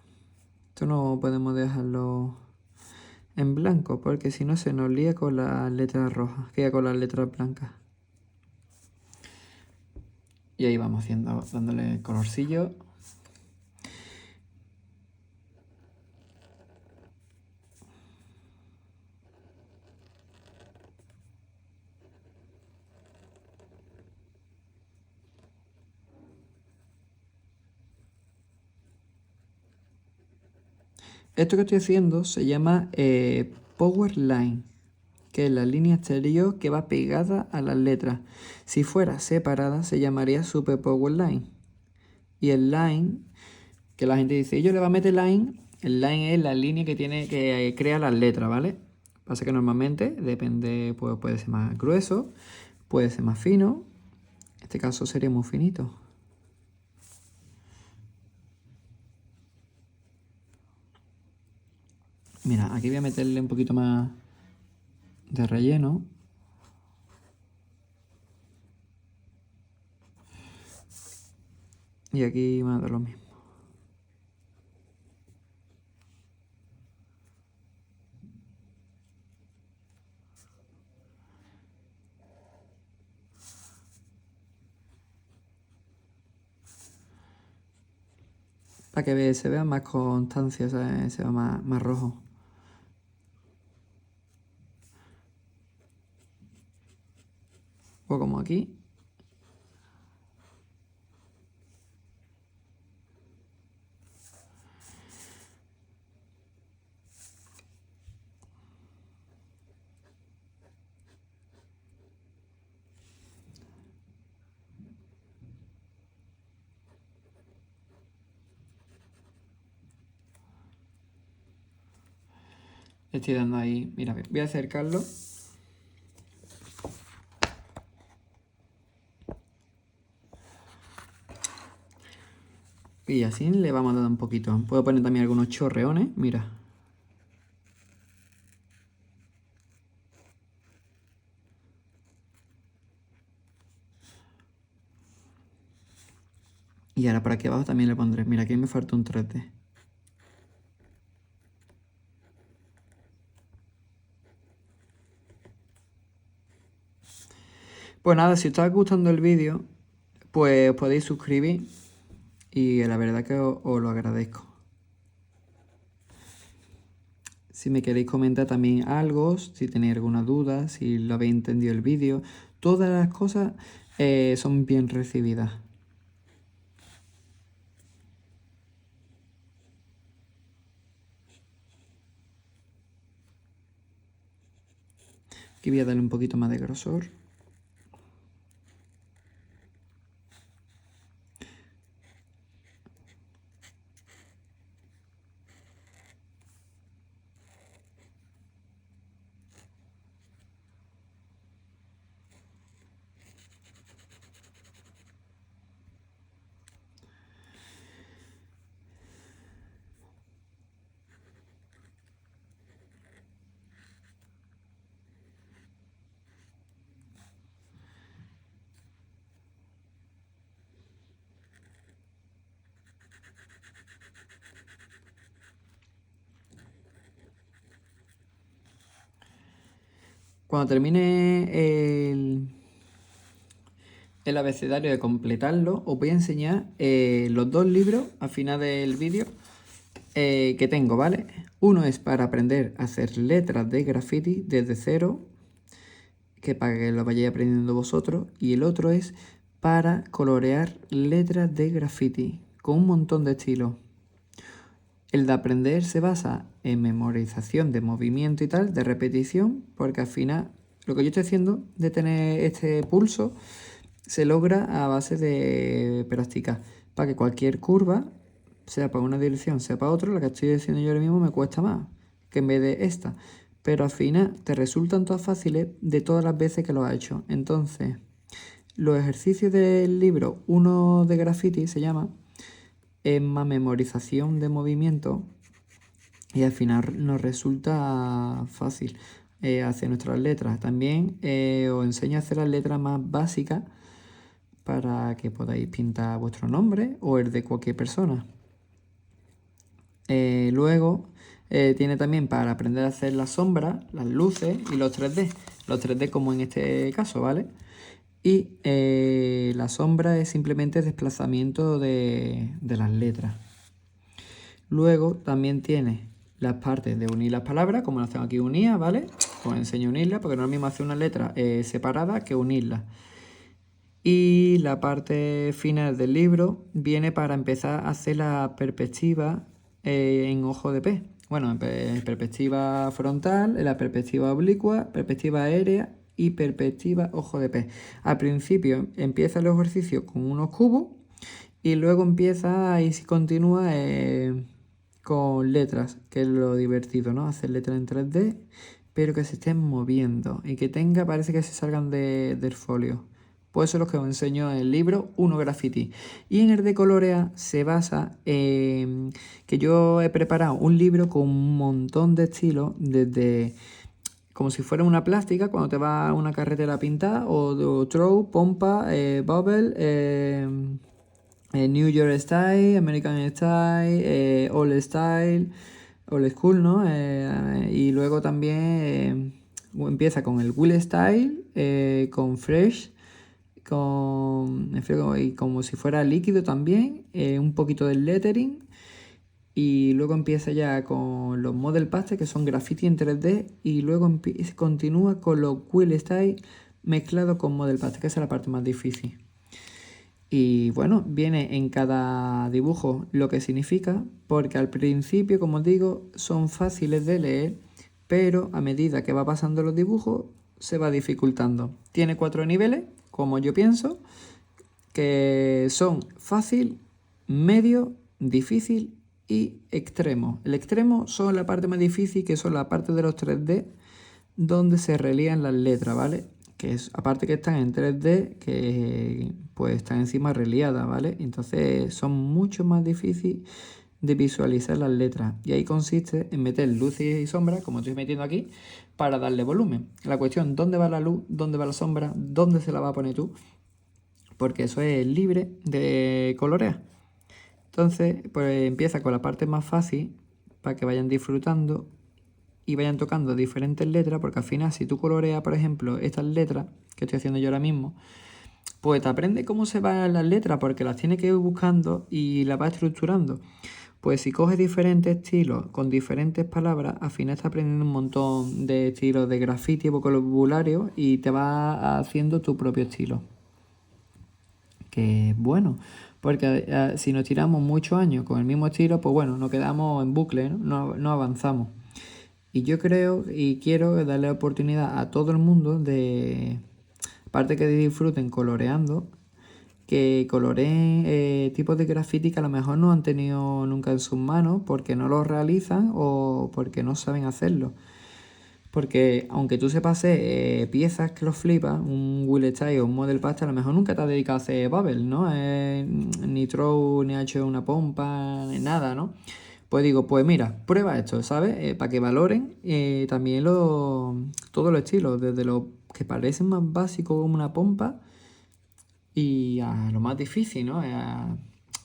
Esto no podemos dejarlo en blanco porque si no se nos lía con las letras rojas, queda con las letras blancas. Y ahí vamos haciendo, dándole colorcillo. Esto que estoy haciendo se llama Power Line, que es la línea exterior que va pegada a las letras. Si fuera separada se llamaría superpower line. Y el line, que la gente dice, yo le va a meter line, el line es la línea que tiene que crea las letras, ¿vale? Pasa que normalmente depende, pues puede ser más grueso, puede ser más fino. En este caso sería muy finito. Mira, aquí voy a meterle un poquito más de relleno. Y aquí va a dar lo mismo. Para que se vea más constancia, ¿sabes? Se vea más rojo. O como aquí. Le estoy dando ahí. Mira, voy a acercarlo. Y así le vamos a dar un poquito. Puedo poner también algunos chorreones, mira. Y ahora por aquí abajo también le pondré. Mira, aquí me falta un 3D. Pues nada, si os está gustando el vídeo, pues podéis suscribir. Y la verdad que os lo agradezco. Si me queréis comentar también algo, si tenéis alguna duda, si lo habéis entendido el vídeo, todas las cosas son bien recibidas. Aquí voy a darle un poquito más de grosor. Cuando termine el abecedario de completarlo, os voy a enseñar los dos libros al final del vídeo que tengo, ¿vale? Uno es para aprender a hacer letras de graffiti desde cero, que para que lo vayáis aprendiendo vosotros, y el otro es para colorear letras de graffiti con un montón de estilos. El de aprender se basa en memorización de movimiento y tal, de repetición, porque al final lo que yo estoy haciendo de tener este pulso se logra a base de práctica, para que cualquier curva, sea para una dirección, sea para otra, la que estoy haciendo yo ahora mismo me cuesta más que en vez de esta. Pero al final te resultan todas fáciles de todas las veces que lo has hecho. Entonces, los ejercicios del libro, uno de graffiti se llama, es más memorización de movimiento y al final nos resulta fácil hacer nuestras letras. También os enseño a hacer las letras más básicas para que podáis pintar vuestro nombre o el de cualquier persona. Luego tiene también para aprender a hacer las sombras, las luces y los 3D. Los 3D como en este caso, ¿vale? Y la sombra es simplemente desplazamiento de las letras. Luego también tiene las partes de unir las palabras, como las tengo aquí unidas, ¿vale? Os enseño a unirlas, porque no es lo mismo hacer una letra separada que unirlas. Y la parte final del libro viene para empezar a hacer la perspectiva en ojo de pez. Bueno, perspectiva frontal, la perspectiva oblicua, perspectiva aérea y perspectiva ojo de pez. Al principio empieza el ejercicio con unos cubos y luego empieza y continúa con letras, que es lo divertido, ¿no? Hacer letras en 3D, pero que se estén moviendo y que parece que se salgan del folio. Pues eso es lo que os enseño en el libro Uno Graffiti. Y en el de colorea se basa en que yo he preparado un libro con un montón de estilos, desde como si fuera una plástica cuando te vas a una carretera a pintar, o throw, pompa, bubble, New York Style, American Style, Old Style, Old School, ¿no? Y luego también empieza con el Will Style, con Fresh, y como si fuera líquido también, un poquito del lettering. Y luego empieza ya con los Model Pastel, que son graffiti en 3D. Y luego continúa con los Will Style mezclados con Model Pastel, que esa es la parte más difícil. Y bueno, viene en cada dibujo lo que significa, porque al principio, como os digo, son fáciles de leer, pero a medida que va pasando los dibujos se va dificultando. Tiene 4 niveles, como yo pienso, que son fácil, medio, difícil y extremo. El extremo son la parte más difícil, que son la parte de los 3D, donde se relían las letras, ¿vale? Que es, aparte que están en 3D, que pues están encima reliadas, ¿vale? Entonces son mucho más difíciles de visualizar las letras. Y ahí consiste en meter luces y sombras, como estoy metiendo aquí, para darle volumen. La cuestión, ¿dónde va la luz? ¿Dónde va la sombra? ¿Dónde se la va a poner tú? Porque eso es libre de colorear. Entonces, pues empieza con la parte más fácil para que vayan disfrutando y vayan tocando diferentes letras, porque al final si tú coloreas, por ejemplo, estas letras que estoy haciendo yo ahora mismo, pues te aprende cómo se van las letras, porque las tienes que ir buscando y las vas estructurando. Pues si coges diferentes estilos con diferentes palabras, al final estás aprendiendo un montón de estilos de grafiti, vocabulario, y te vas haciendo tu propio estilo. Que es bueno, porque si nos tiramos muchos años con el mismo estilo, pues bueno, nos quedamos en bucle, no avanzamos. Y yo creo y quiero darle oportunidad a todo el mundo de, aparte que disfruten coloreando, que coloreen tipos de graffiti que a lo mejor no han tenido nunca en sus manos porque no lo realizan o porque no saben hacerlo. Porque aunque tú sepas hacer piezas que los flipas, un Will Style o un Model Pastel, a lo mejor nunca te has dedicado a hacer bubble, ¿no? Ni throw, ni ha hecho una pompa, ni nada, ¿no? Pues digo, pues mira, prueba esto, ¿sabes? Para que valoren también todos los estilos, desde los que parecen más básicos como una pompa y a lo más difícil, ¿no?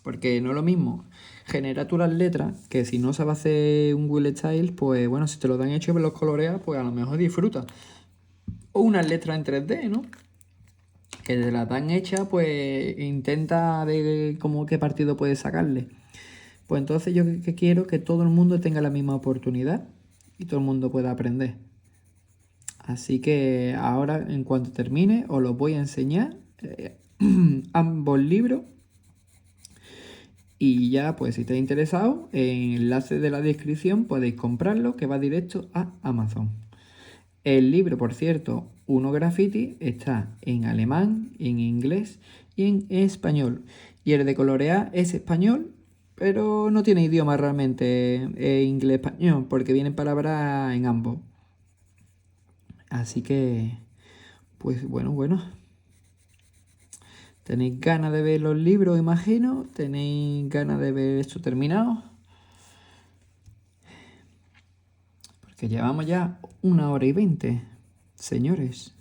Porque no es lo mismo generar tú las letras, que si no sabes hacer un Will Style, pues bueno, si te lo dan hecho y los coloreas, pues a lo mejor disfrutas. O unas letras en 3D, ¿no? Que te las dan hechas, pues intenta ver cómo qué partido puedes sacarle. Pues entonces yo que quiero que todo el mundo tenga la misma oportunidad y todo el mundo pueda aprender. Así que ahora, en cuanto termine, os los voy a enseñar ambos libros. Y ya, pues si estáis interesados, en el enlace de la descripción podéis comprarlo, que va directo a Amazon. El libro, por cierto, Uno Graffiti, está en alemán, en inglés y en español. Y el de colorear es español, pero no tiene idioma realmente inglés-español, porque vienen palabras en ambos. Así que, pues bueno. ¿Tenéis ganas de ver los libros, imagino? ¿Tenéis ganas de ver esto terminado? Porque llevamos ya 1 hora y 20, señores.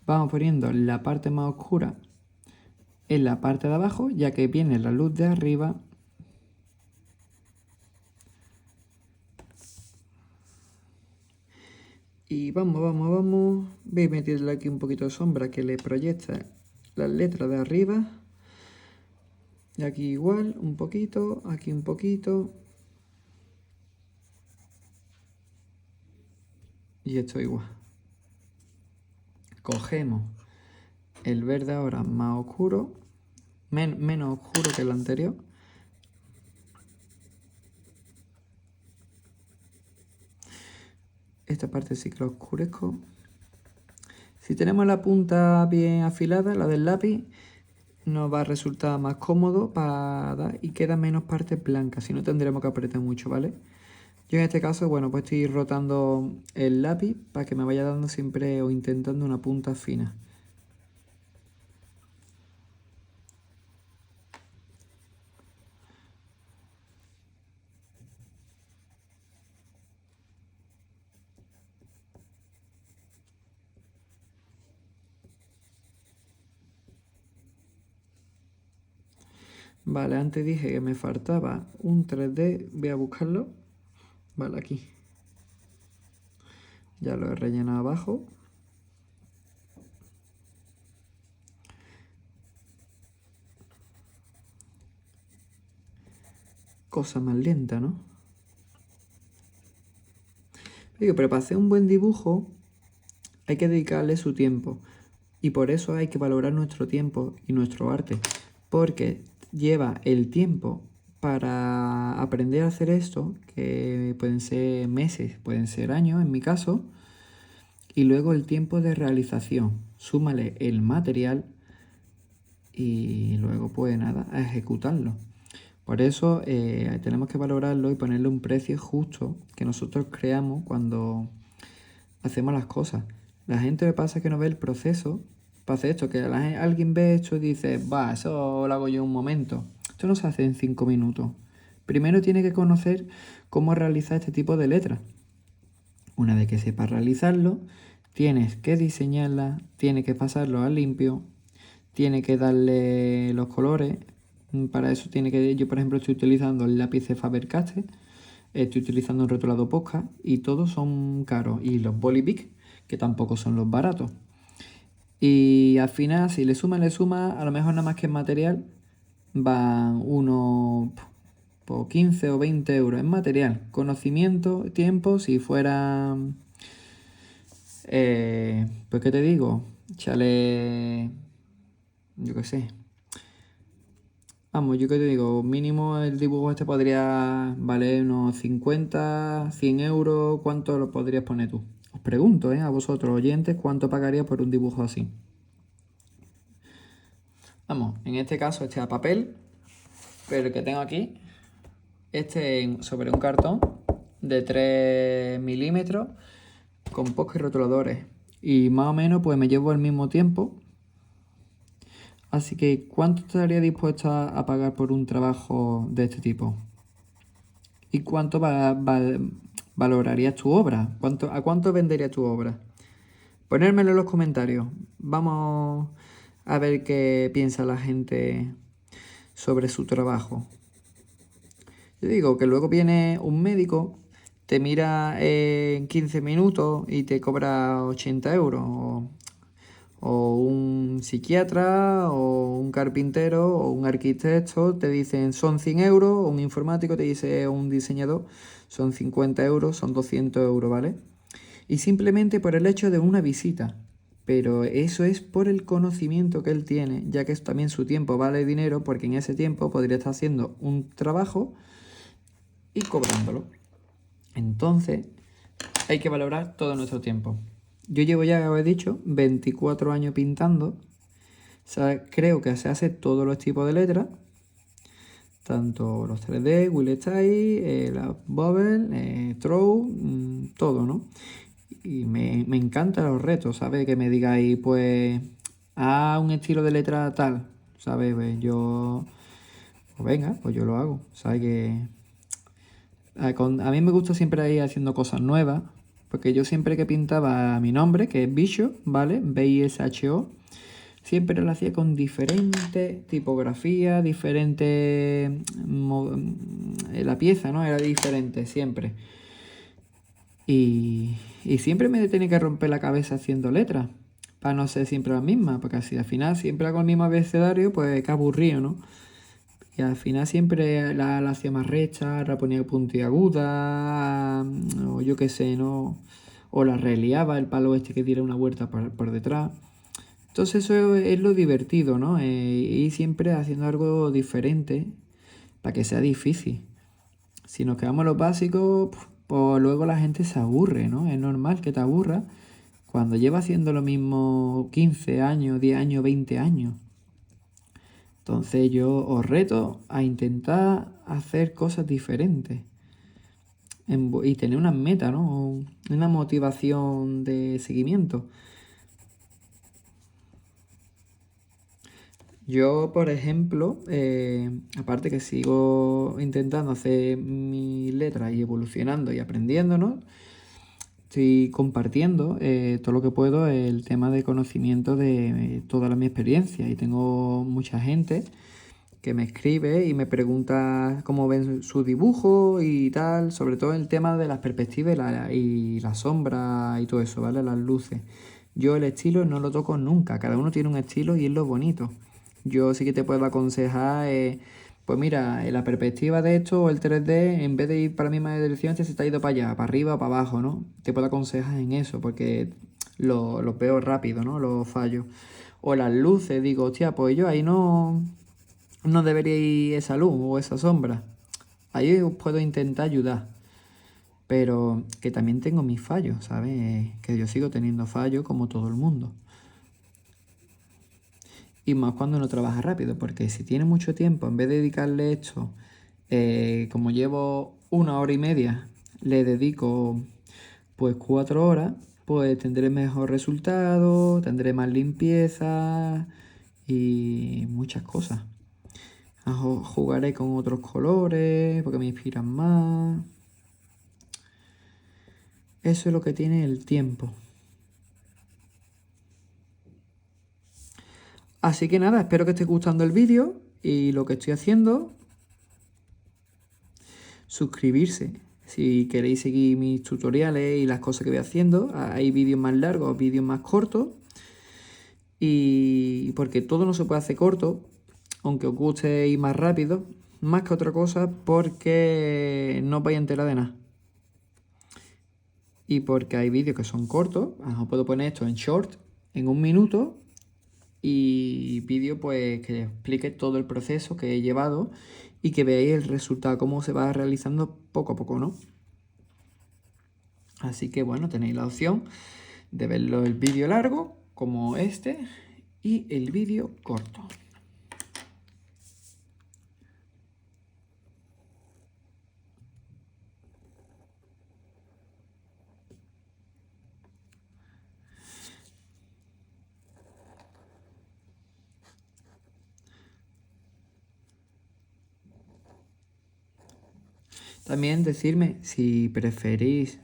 Vamos poniendo la parte más oscura en la parte de abajo, ya que viene la luz de arriba. Y vamos. Voy a meterle aquí un poquito de sombra que le proyecta las letras de arriba. Y aquí igual, un poquito, aquí un poquito. Y esto igual. Cogemos El verde ahora más oscuro, menos oscuro que el anterior. Esta parte sí que lo oscurezco. Si tenemos la punta bien afilada, la del lápiz, nos va a resultar más cómodo para dar y queda menos partes blancas, si no tendremos que apretar mucho, ¿vale? Yo en este caso, bueno, pues estoy rotando el lápiz para que me vaya dando siempre o intentando una punta fina. Vale, antes dije que me faltaba un 3D, voy a buscarlo. Vale, aquí. Ya lo he rellenado abajo. Cosa más lenta, ¿no? Digo, pero para hacer un buen dibujo hay que dedicarle su tiempo. Y por eso hay que valorar nuestro tiempo y nuestro arte. Porque lleva el tiempo para aprender a hacer esto, que pueden ser meses, pueden ser años en mi caso, y luego el tiempo de realización. Súmale el material y luego pues nada, a ejecutarlo. Por eso tenemos que valorarlo y ponerle un precio justo que nosotros creamos cuando hacemos las cosas. La gente me pasa que no ve el proceso para hacer esto, que alguien ve esto y dice, va, eso lo hago yo en un momento. Esto no se hace en 5 minutos. Primero tiene que conocer cómo realizar este tipo de letras. Una vez que sepas realizarlo, tienes que diseñarla, tienes que pasarlo al limpio, tienes que darle los colores. Para eso tiene que, yo por ejemplo estoy utilizando el lápiz de Faber-Castell, estoy utilizando un rotulado Posca y todos son caros. Y los Bolivic, que tampoco son los baratos. Y al final, si le suma, a lo mejor nada más que en material, van unos por 15 o 20 euros en material. Conocimiento, tiempo, si fuera, pues qué te digo, chale, yo qué sé. Vamos, yo qué te digo, mínimo el dibujo este podría valer unos 50, 100 euros. ¿Cuánto lo podrías poner tú? Os pregunto, a vosotros oyentes, ¿cuánto pagarías por un dibujo así? Vamos, en este caso este a papel, pero el que tengo aquí, este sobre un cartón de 3 milímetros con pocos rotuladores. Y más o menos pues me llevo el mismo tiempo. Así que, ¿cuánto estaría dispuesto a pagar por un trabajo de este tipo? ¿Y cuánto valorarías tu obra? ¿A cuánto venderías tu obra? Ponérmelo en los comentarios. Vamos a ver qué piensa la gente sobre su trabajo. Yo digo que luego viene un médico, te mira en 15 minutos y te cobra 80 euros. O un psiquiatra, o un carpintero, o un arquitecto, te dicen son 100 euros, o un informático te dice, o un diseñador, son 50 euros, son 200 euros, ¿vale? Y simplemente por el hecho de una visita. Pero eso es por el conocimiento que él tiene, ya que también su tiempo vale dinero, porque en ese tiempo podría estar haciendo un trabajo y cobrándolo. Entonces, hay que valorar todo nuestro tiempo. Yo llevo ya, como he dicho, 24 años pintando. O sea, creo que se hace todos los tipos de letras. Tanto los 3D, Will Style, la Bubble, Throw, todo, ¿no? Y me encantan los retos, ¿sabes? Que me digáis, pues, un estilo de letra tal, ¿sabes? Pues yo, pues venga, pues yo lo hago. ¿Sabes? Que a mí me gusta siempre ir haciendo cosas nuevas, porque yo siempre que pintaba mi nombre, que es Bisho, ¿vale? B-I-S-H-O, siempre lo hacía con diferente tipografía, diferente... la pieza, ¿no? Era diferente, siempre. Y siempre me tenía que romper la cabeza haciendo letras, para no ser siempre la misma, porque así al final siempre hago el mismo abecedario, pues qué aburrido, ¿no? Y al final siempre la hacía más recta, la ponía puntiaguda, o yo qué sé, ¿no? O la reliaba el palo este que tira una vuelta por detrás. Entonces eso es lo divertido, ¿no? Ir siempre haciendo algo diferente para que sea difícil. Si nos quedamos en lo básico, pues luego la gente se aburre, ¿no? Es normal que te aburra cuando lleva haciendo lo mismo 15 años, 10 años, 20 años. Entonces yo os reto a intentar hacer cosas diferentes y tener una meta, ¿no? Una motivación de seguimiento. Yo, por ejemplo, aparte que sigo intentando hacer mis letras y evolucionando y aprendiendo, ¿no? Estoy compartiendo todo lo que puedo el tema de conocimiento de toda mi experiencia y tengo mucha gente que me escribe y me pregunta cómo ven su dibujo y tal, sobre todo el tema de las perspectivas y la sombra y todo eso, ¿vale? Las luces. Yo el estilo no lo toco nunca, cada uno tiene un estilo y es lo bonito. Yo sí que te puedo aconsejar, pues mira, en la perspectiva de esto o el 3D, en vez de ir para la misma dirección, este se está ido para allá, para arriba o para abajo, ¿no? Te puedo aconsejar en eso, porque lo veo rápido, ¿no? Los fallos. O las luces, digo, hostia, pues yo ahí no debería ir esa luz o esa sombra. Ahí os puedo intentar ayudar. Pero que también tengo mis fallos, ¿sabes? Que yo sigo teniendo fallos como todo el mundo. Y más cuando no trabaja rápido, porque si tiene mucho tiempo, en vez de dedicarle esto, como llevo 1 hora y media, le dedico pues 4 horas, pues tendré mejor resultado, tendré más limpieza y muchas cosas. Jugaré con otros colores porque me inspiran más. Eso es lo que tiene el tiempo. Así que nada, espero que esté gustando el vídeo y lo que estoy haciendo. Suscribirse si queréis seguir mis tutoriales y las cosas que voy haciendo. Hay vídeos más largos, vídeos más cortos. Y porque todo no se puede hacer corto, aunque os guste ir más rápido, más que otra cosa, porque no os vais a enterar de nada. Y porque hay vídeos que son cortos, os puedo poner esto en short, en 1 minuto, y vídeo pues que explique todo el proceso que he llevado y que veáis el resultado, cómo se va realizando poco a poco, ¿no? Así que bueno, tenéis la opción de verlo el vídeo largo, como este, y el vídeo corto. También decirme si preferís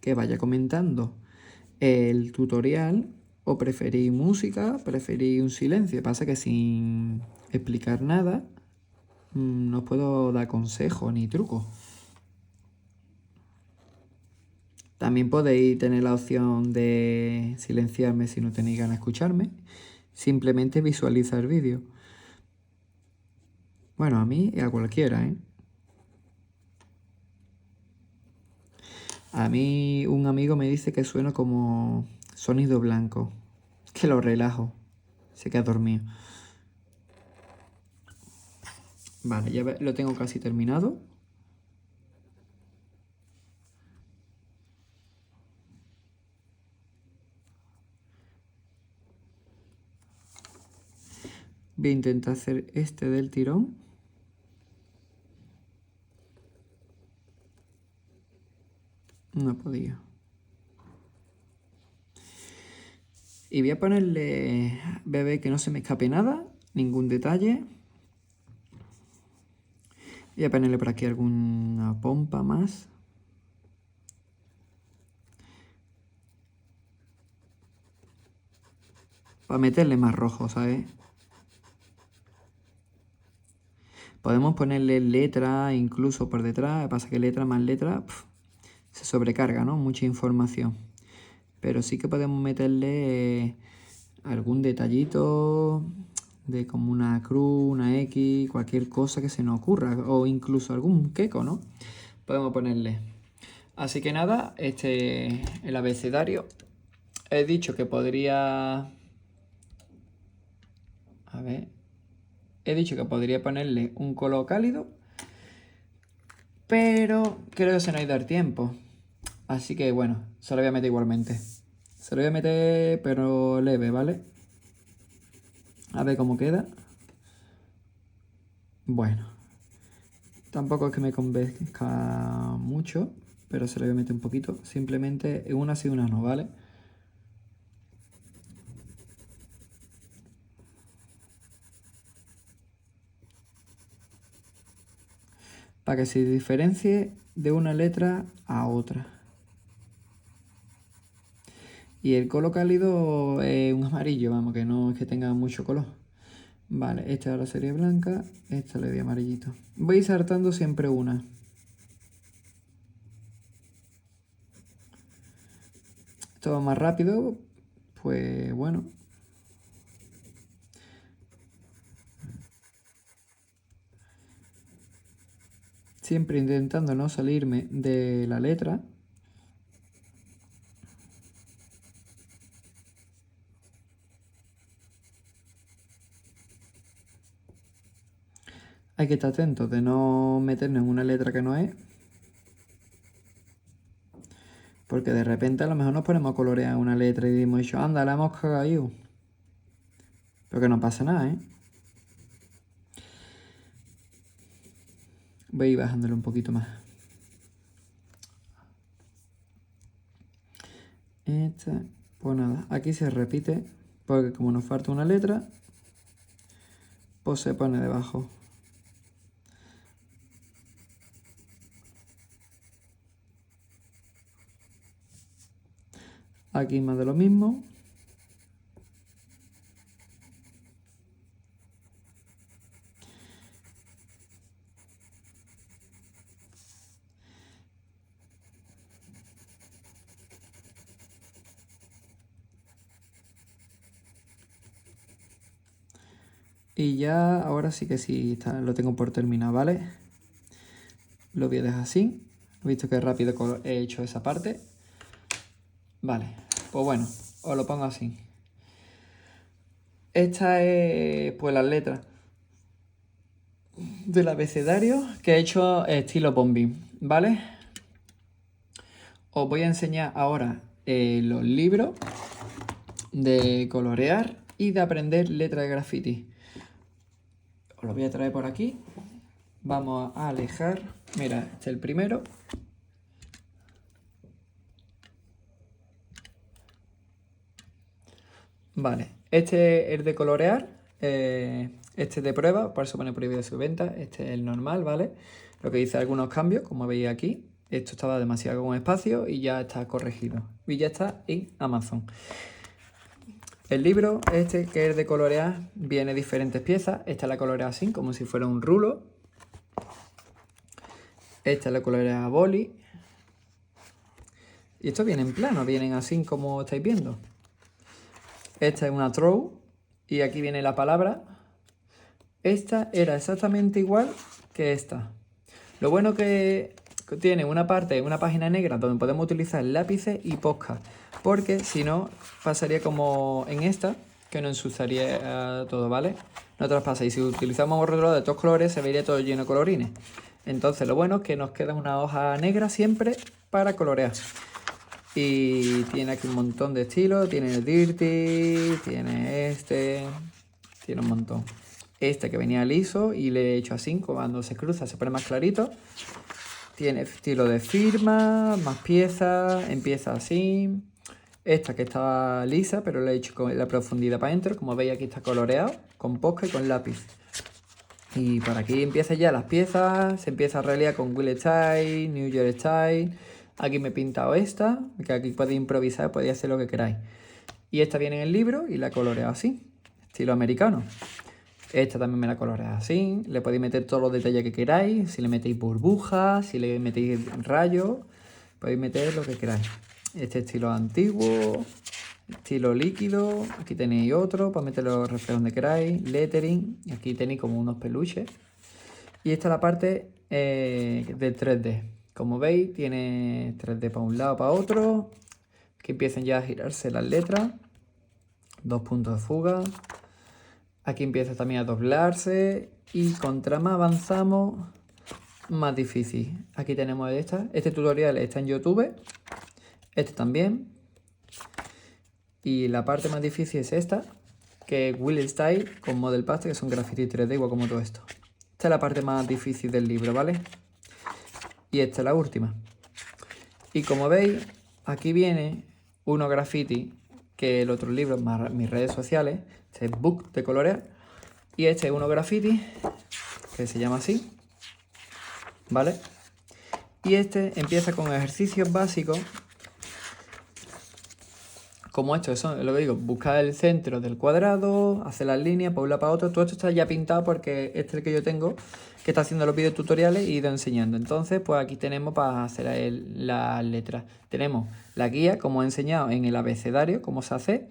que vaya comentando el tutorial o preferís música, preferís un silencio. Pasa que sin explicar nada no os puedo dar consejo ni truco. También podéis tener la opción de silenciarme si no tenéis ganas de escucharme. Simplemente visualizar el vídeo. Bueno, a mí y a cualquiera, ¿eh? A mí un amigo me dice que suena como sonido blanco. Que lo relajo. Se queda dormido. Vale, ya lo tengo casi terminado. Voy a intentar hacer este del tirón. No podía. Y voy a ponerle, bebé, que no se me escape nada, ningún detalle. Voy a ponerle por aquí alguna pompa más. Para meterle más rojo, ¿sabes? Podemos ponerle letra incluso por detrás. Lo que pasa que letra más letra se sobrecarga, ¿no? Mucha información. Pero sí que podemos meterle algún detallito de como una cruz, una X, cualquier cosa que se nos ocurra. O incluso algún queco, ¿no? Podemos ponerle. Así que nada, este el abecedario. He dicho que podría A ver. He dicho que podría ponerle un color cálido, pero creo que se nos ha ido el tiempo. Así que bueno, se lo voy a meter igualmente. Se lo voy a meter, pero leve, ¿vale? A ver cómo queda. Bueno, tampoco es que me convenzca mucho, pero se lo voy a meter un poquito. Simplemente una sí, una no, ¿vale? Para que se diferencie de una letra a otra. Y el color cálido es un amarillo, vamos, que no es que tenga mucho color. Vale, esta ahora sería blanca, esta le doy amarillito. Voy saltando siempre una. Esto va más rápido, pues bueno. Siempre intentando no salirme de la letra. Hay que estar atento de no meternos en una letra que no es. Porque de repente a lo mejor nos ponemos a colorear una letra y hemos dicho, anda, la hemos cagado. Pero que no pasa nada, ¿eh? Voy a ir bajándole un poquito más. Esta, pues nada, aquí se repite, porque como nos falta una letra, pues se pone debajo. Aquí más de lo mismo. Y ya, ahora sí que sí, lo tengo por terminar, ¿vale? Lo voy a dejar así. He visto que rápido he hecho esa parte. Vale, pues bueno, os lo pongo así. Esta es pues las letras del abecedario que he hecho estilo bombing, ¿vale? Os voy a enseñar ahora los libros de colorear y de aprender letra de graffiti. Os lo voy a traer por aquí. Vamos a alejar. Mira, este es el primero. Vale, este es el de colorear. Este es de prueba, por eso pone prohibido su venta. Este es el normal, ¿vale? Lo que dice algunos cambios, como veis aquí. Esto estaba demasiado con espacio y ya está corregido. Y ya está en Amazon. El libro este, que es de colorear, viene diferentes piezas. Esta la colorea así, como si fuera un rulo. Esta la colorea a boli. Y estos vienen planos, vienen así como estáis viendo. Esta es una throw. Y aquí viene la palabra. Esta era exactamente igual que esta. Lo bueno que tiene una parte, una página negra donde podemos utilizar lápices y posca. Porque si no, pasaría como en esta, que nos ensuciaría todo, ¿vale? No traspasa. Y si utilizamos borrador de todos colores, se vería todo lleno de colorines. Entonces lo bueno es que nos queda una hoja negra siempre para colorear. Y tiene aquí un montón de estilos. Tiene el Dirty, tiene este, tiene un montón. Este que venía liso y le he hecho así, cuando se cruza se pone más clarito. Tiene estilo de firma, más piezas, empieza así. Esta que estaba lisa, pero le he hecho con la profundidad para adentro. Como veis aquí está coloreado, con posca y con lápiz. Y por aquí empiezan ya las piezas, se empieza a reliar con Will Style, New York Style. Aquí me he pintado esta, que aquí podéis improvisar, podéis hacer lo que queráis. Y esta viene en el libro y la he coloreado así, estilo americano. Esta también me la coloreé así. Le podéis meter todos los detalles que queráis. Si le metéis burbujas, si le metéis rayos, podéis meter lo que queráis. Este estilo antiguo, estilo líquido. Aquí tenéis otro para meter los reflejos donde queráis. Lettering. Y aquí tenéis como unos peluches. Y esta es la parte del 3D. Como veis, tiene 3D para un lado, para otro. Que empiecen ya a girarse las letras. 2 puntos de fuga. Aquí empieza también a doblarse y contra más avanzamos, más difícil. Aquí tenemos esta. Este tutorial está en YouTube. Este también. Y la parte más difícil es esta, que es Will Style con Model Paste, que son graffiti 3D, igual como todo esto. Esta es la parte más difícil del libro, ¿vale? Y esta es la última. Y como veis, aquí viene uno graffiti, que el otro libro, mis redes sociales, este es Book de colorear. Y este es uno graffiti, que se llama así, ¿vale? Y este empieza con ejercicios básicos, como esto, eso es lo que digo, buscar el centro del cuadrado, hacer las líneas para un lado para otro. Todo esto está ya pintado porque este es el que yo tengo, que está haciendo los vídeos tutoriales y ido enseñando. Entonces, pues aquí tenemos para hacer las letras. Tenemos la guía, como he enseñado en el abecedario, cómo se hace.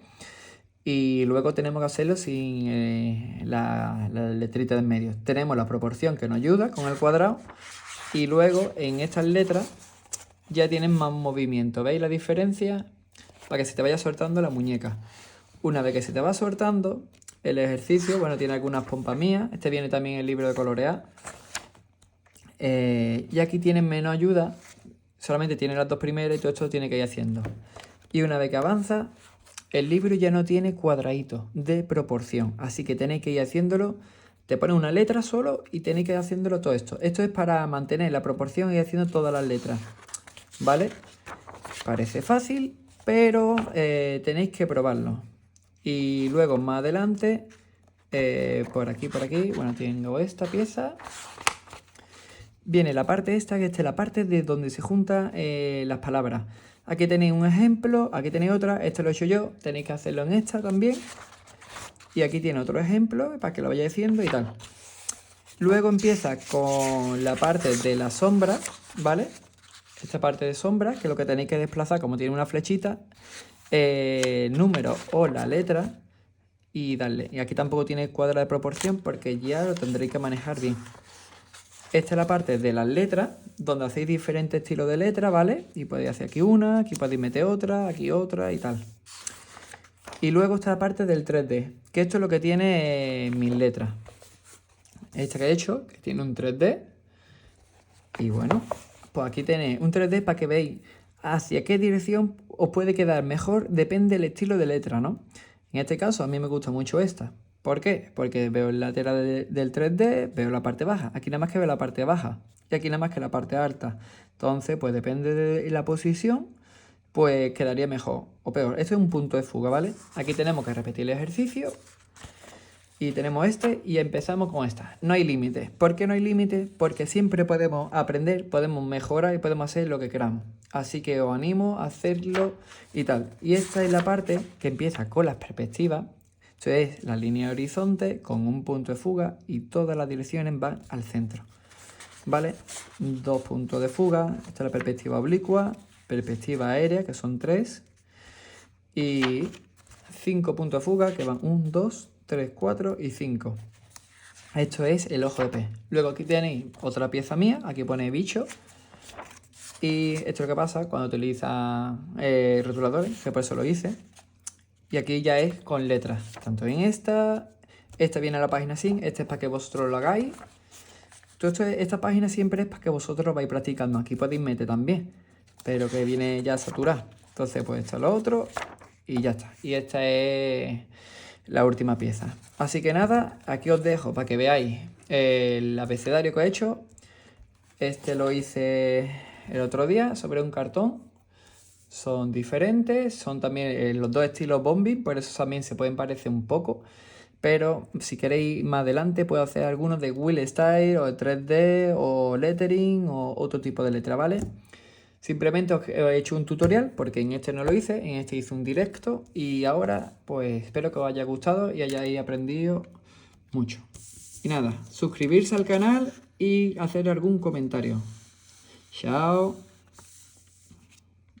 Y luego tenemos que hacerlo sin la letrita del medio. Tenemos la proporción que nos ayuda con el cuadrado. Y luego en estas letras ya tienen más movimiento. ¿Veis la diferencia? Para que se te vaya soltando la muñeca. Una vez que se te va soltando, el ejercicio, bueno, tiene algunas pompas mías. Este viene también en el libro de colorear. Y aquí tienen menos ayuda. Solamente tiene las dos primeras y todo esto lo tiene que ir haciendo. Y una vez que avanza, el libro ya no tiene cuadraditos de proporción. Así que tenéis que ir haciéndolo. Te pones una letra solo y tenéis que ir haciéndolo todo esto. Esto es para mantener la proporción y ir haciendo todas las letras. ¿Vale? Parece fácil, pero tenéis que probarlo. Y luego más adelante, por aquí, bueno, tengo esta pieza. Viene la parte esta, que esta es la parte de donde se juntan las palabras. Aquí tenéis un ejemplo, aquí tenéis otra, este lo he hecho yo, tenéis que hacerlo en esta también. Y aquí tiene otro ejemplo para que lo vayáis haciendo y tal. Luego empieza con la parte de la sombra, ¿vale? Esta parte de sombra, que es lo que tenéis que desplazar, como tiene una flechita, número o la letra y darle. Y aquí tampoco tiene cuadro de proporción porque ya lo tendréis que manejar bien. Esta es la parte de las letras, donde hacéis diferentes estilos de letra, ¿vale? Y podéis hacer aquí una, aquí podéis meter otra, aquí otra y tal. Y luego está la parte del 3D, que esto es lo que tiene mis letras. Esta que he hecho, que tiene un 3D. Y bueno, pues aquí tenéis un 3D para que veáis hacia qué dirección os puede quedar mejor, depende del estilo de letra, ¿no? En este caso a mí me gusta mucho esta. ¿Por qué? Porque veo el lateral del 3D, veo la parte baja. Aquí nada más que veo la parte baja y aquí nada más que la parte alta. Entonces, pues depende de la posición, pues quedaría mejor o peor. Esto es un punto de fuga, ¿vale? Aquí tenemos que repetir el ejercicio. Y tenemos este y empezamos con esta. No hay límite. ¿Por qué no hay límite? Porque siempre podemos aprender, podemos mejorar y podemos hacer lo que queramos. Así que os animo a hacerlo y tal. Y esta es la parte que empieza con las perspectivas. Esto es la línea horizonte con un punto de fuga y todas las direcciones van al centro. ¿Vale? 2 puntos de fuga. Esta es la perspectiva oblicua, perspectiva aérea, que son 3. Y 5 puntos de fuga, que van 1, 2, 3, 4 y 5. Esto es el ojo de pez. Luego aquí tenéis otra pieza mía. Aquí pone bicho. Y esto es lo que pasa cuando utiliza rotuladores, que por eso lo hice. Y aquí ya es con letras. Tanto en esta viene a la página sin, este es para que vosotros lo hagáis. Todo esto, esta página siempre es para que vosotros lo vais practicando. Aquí podéis meter también, pero que viene ya saturado. Entonces pues esto es lo otro y ya está. Y esta es la última pieza. Así que nada, aquí os dejo para que veáis el abecedario que he hecho. Este lo hice el otro día sobre un cartón. Son diferentes, son también los dos estilos bombing, por eso también se pueden parecer un poco. Pero si queréis más adelante puedo hacer algunos de Will Style o de 3D o lettering o otro tipo de letra, ¿vale? Simplemente os he hecho un tutorial porque en este no lo hice, en este hice un directo y ahora pues espero que os haya gustado y hayáis aprendido mucho. Y nada, suscribirse al canal y hacer algún comentario. Chao.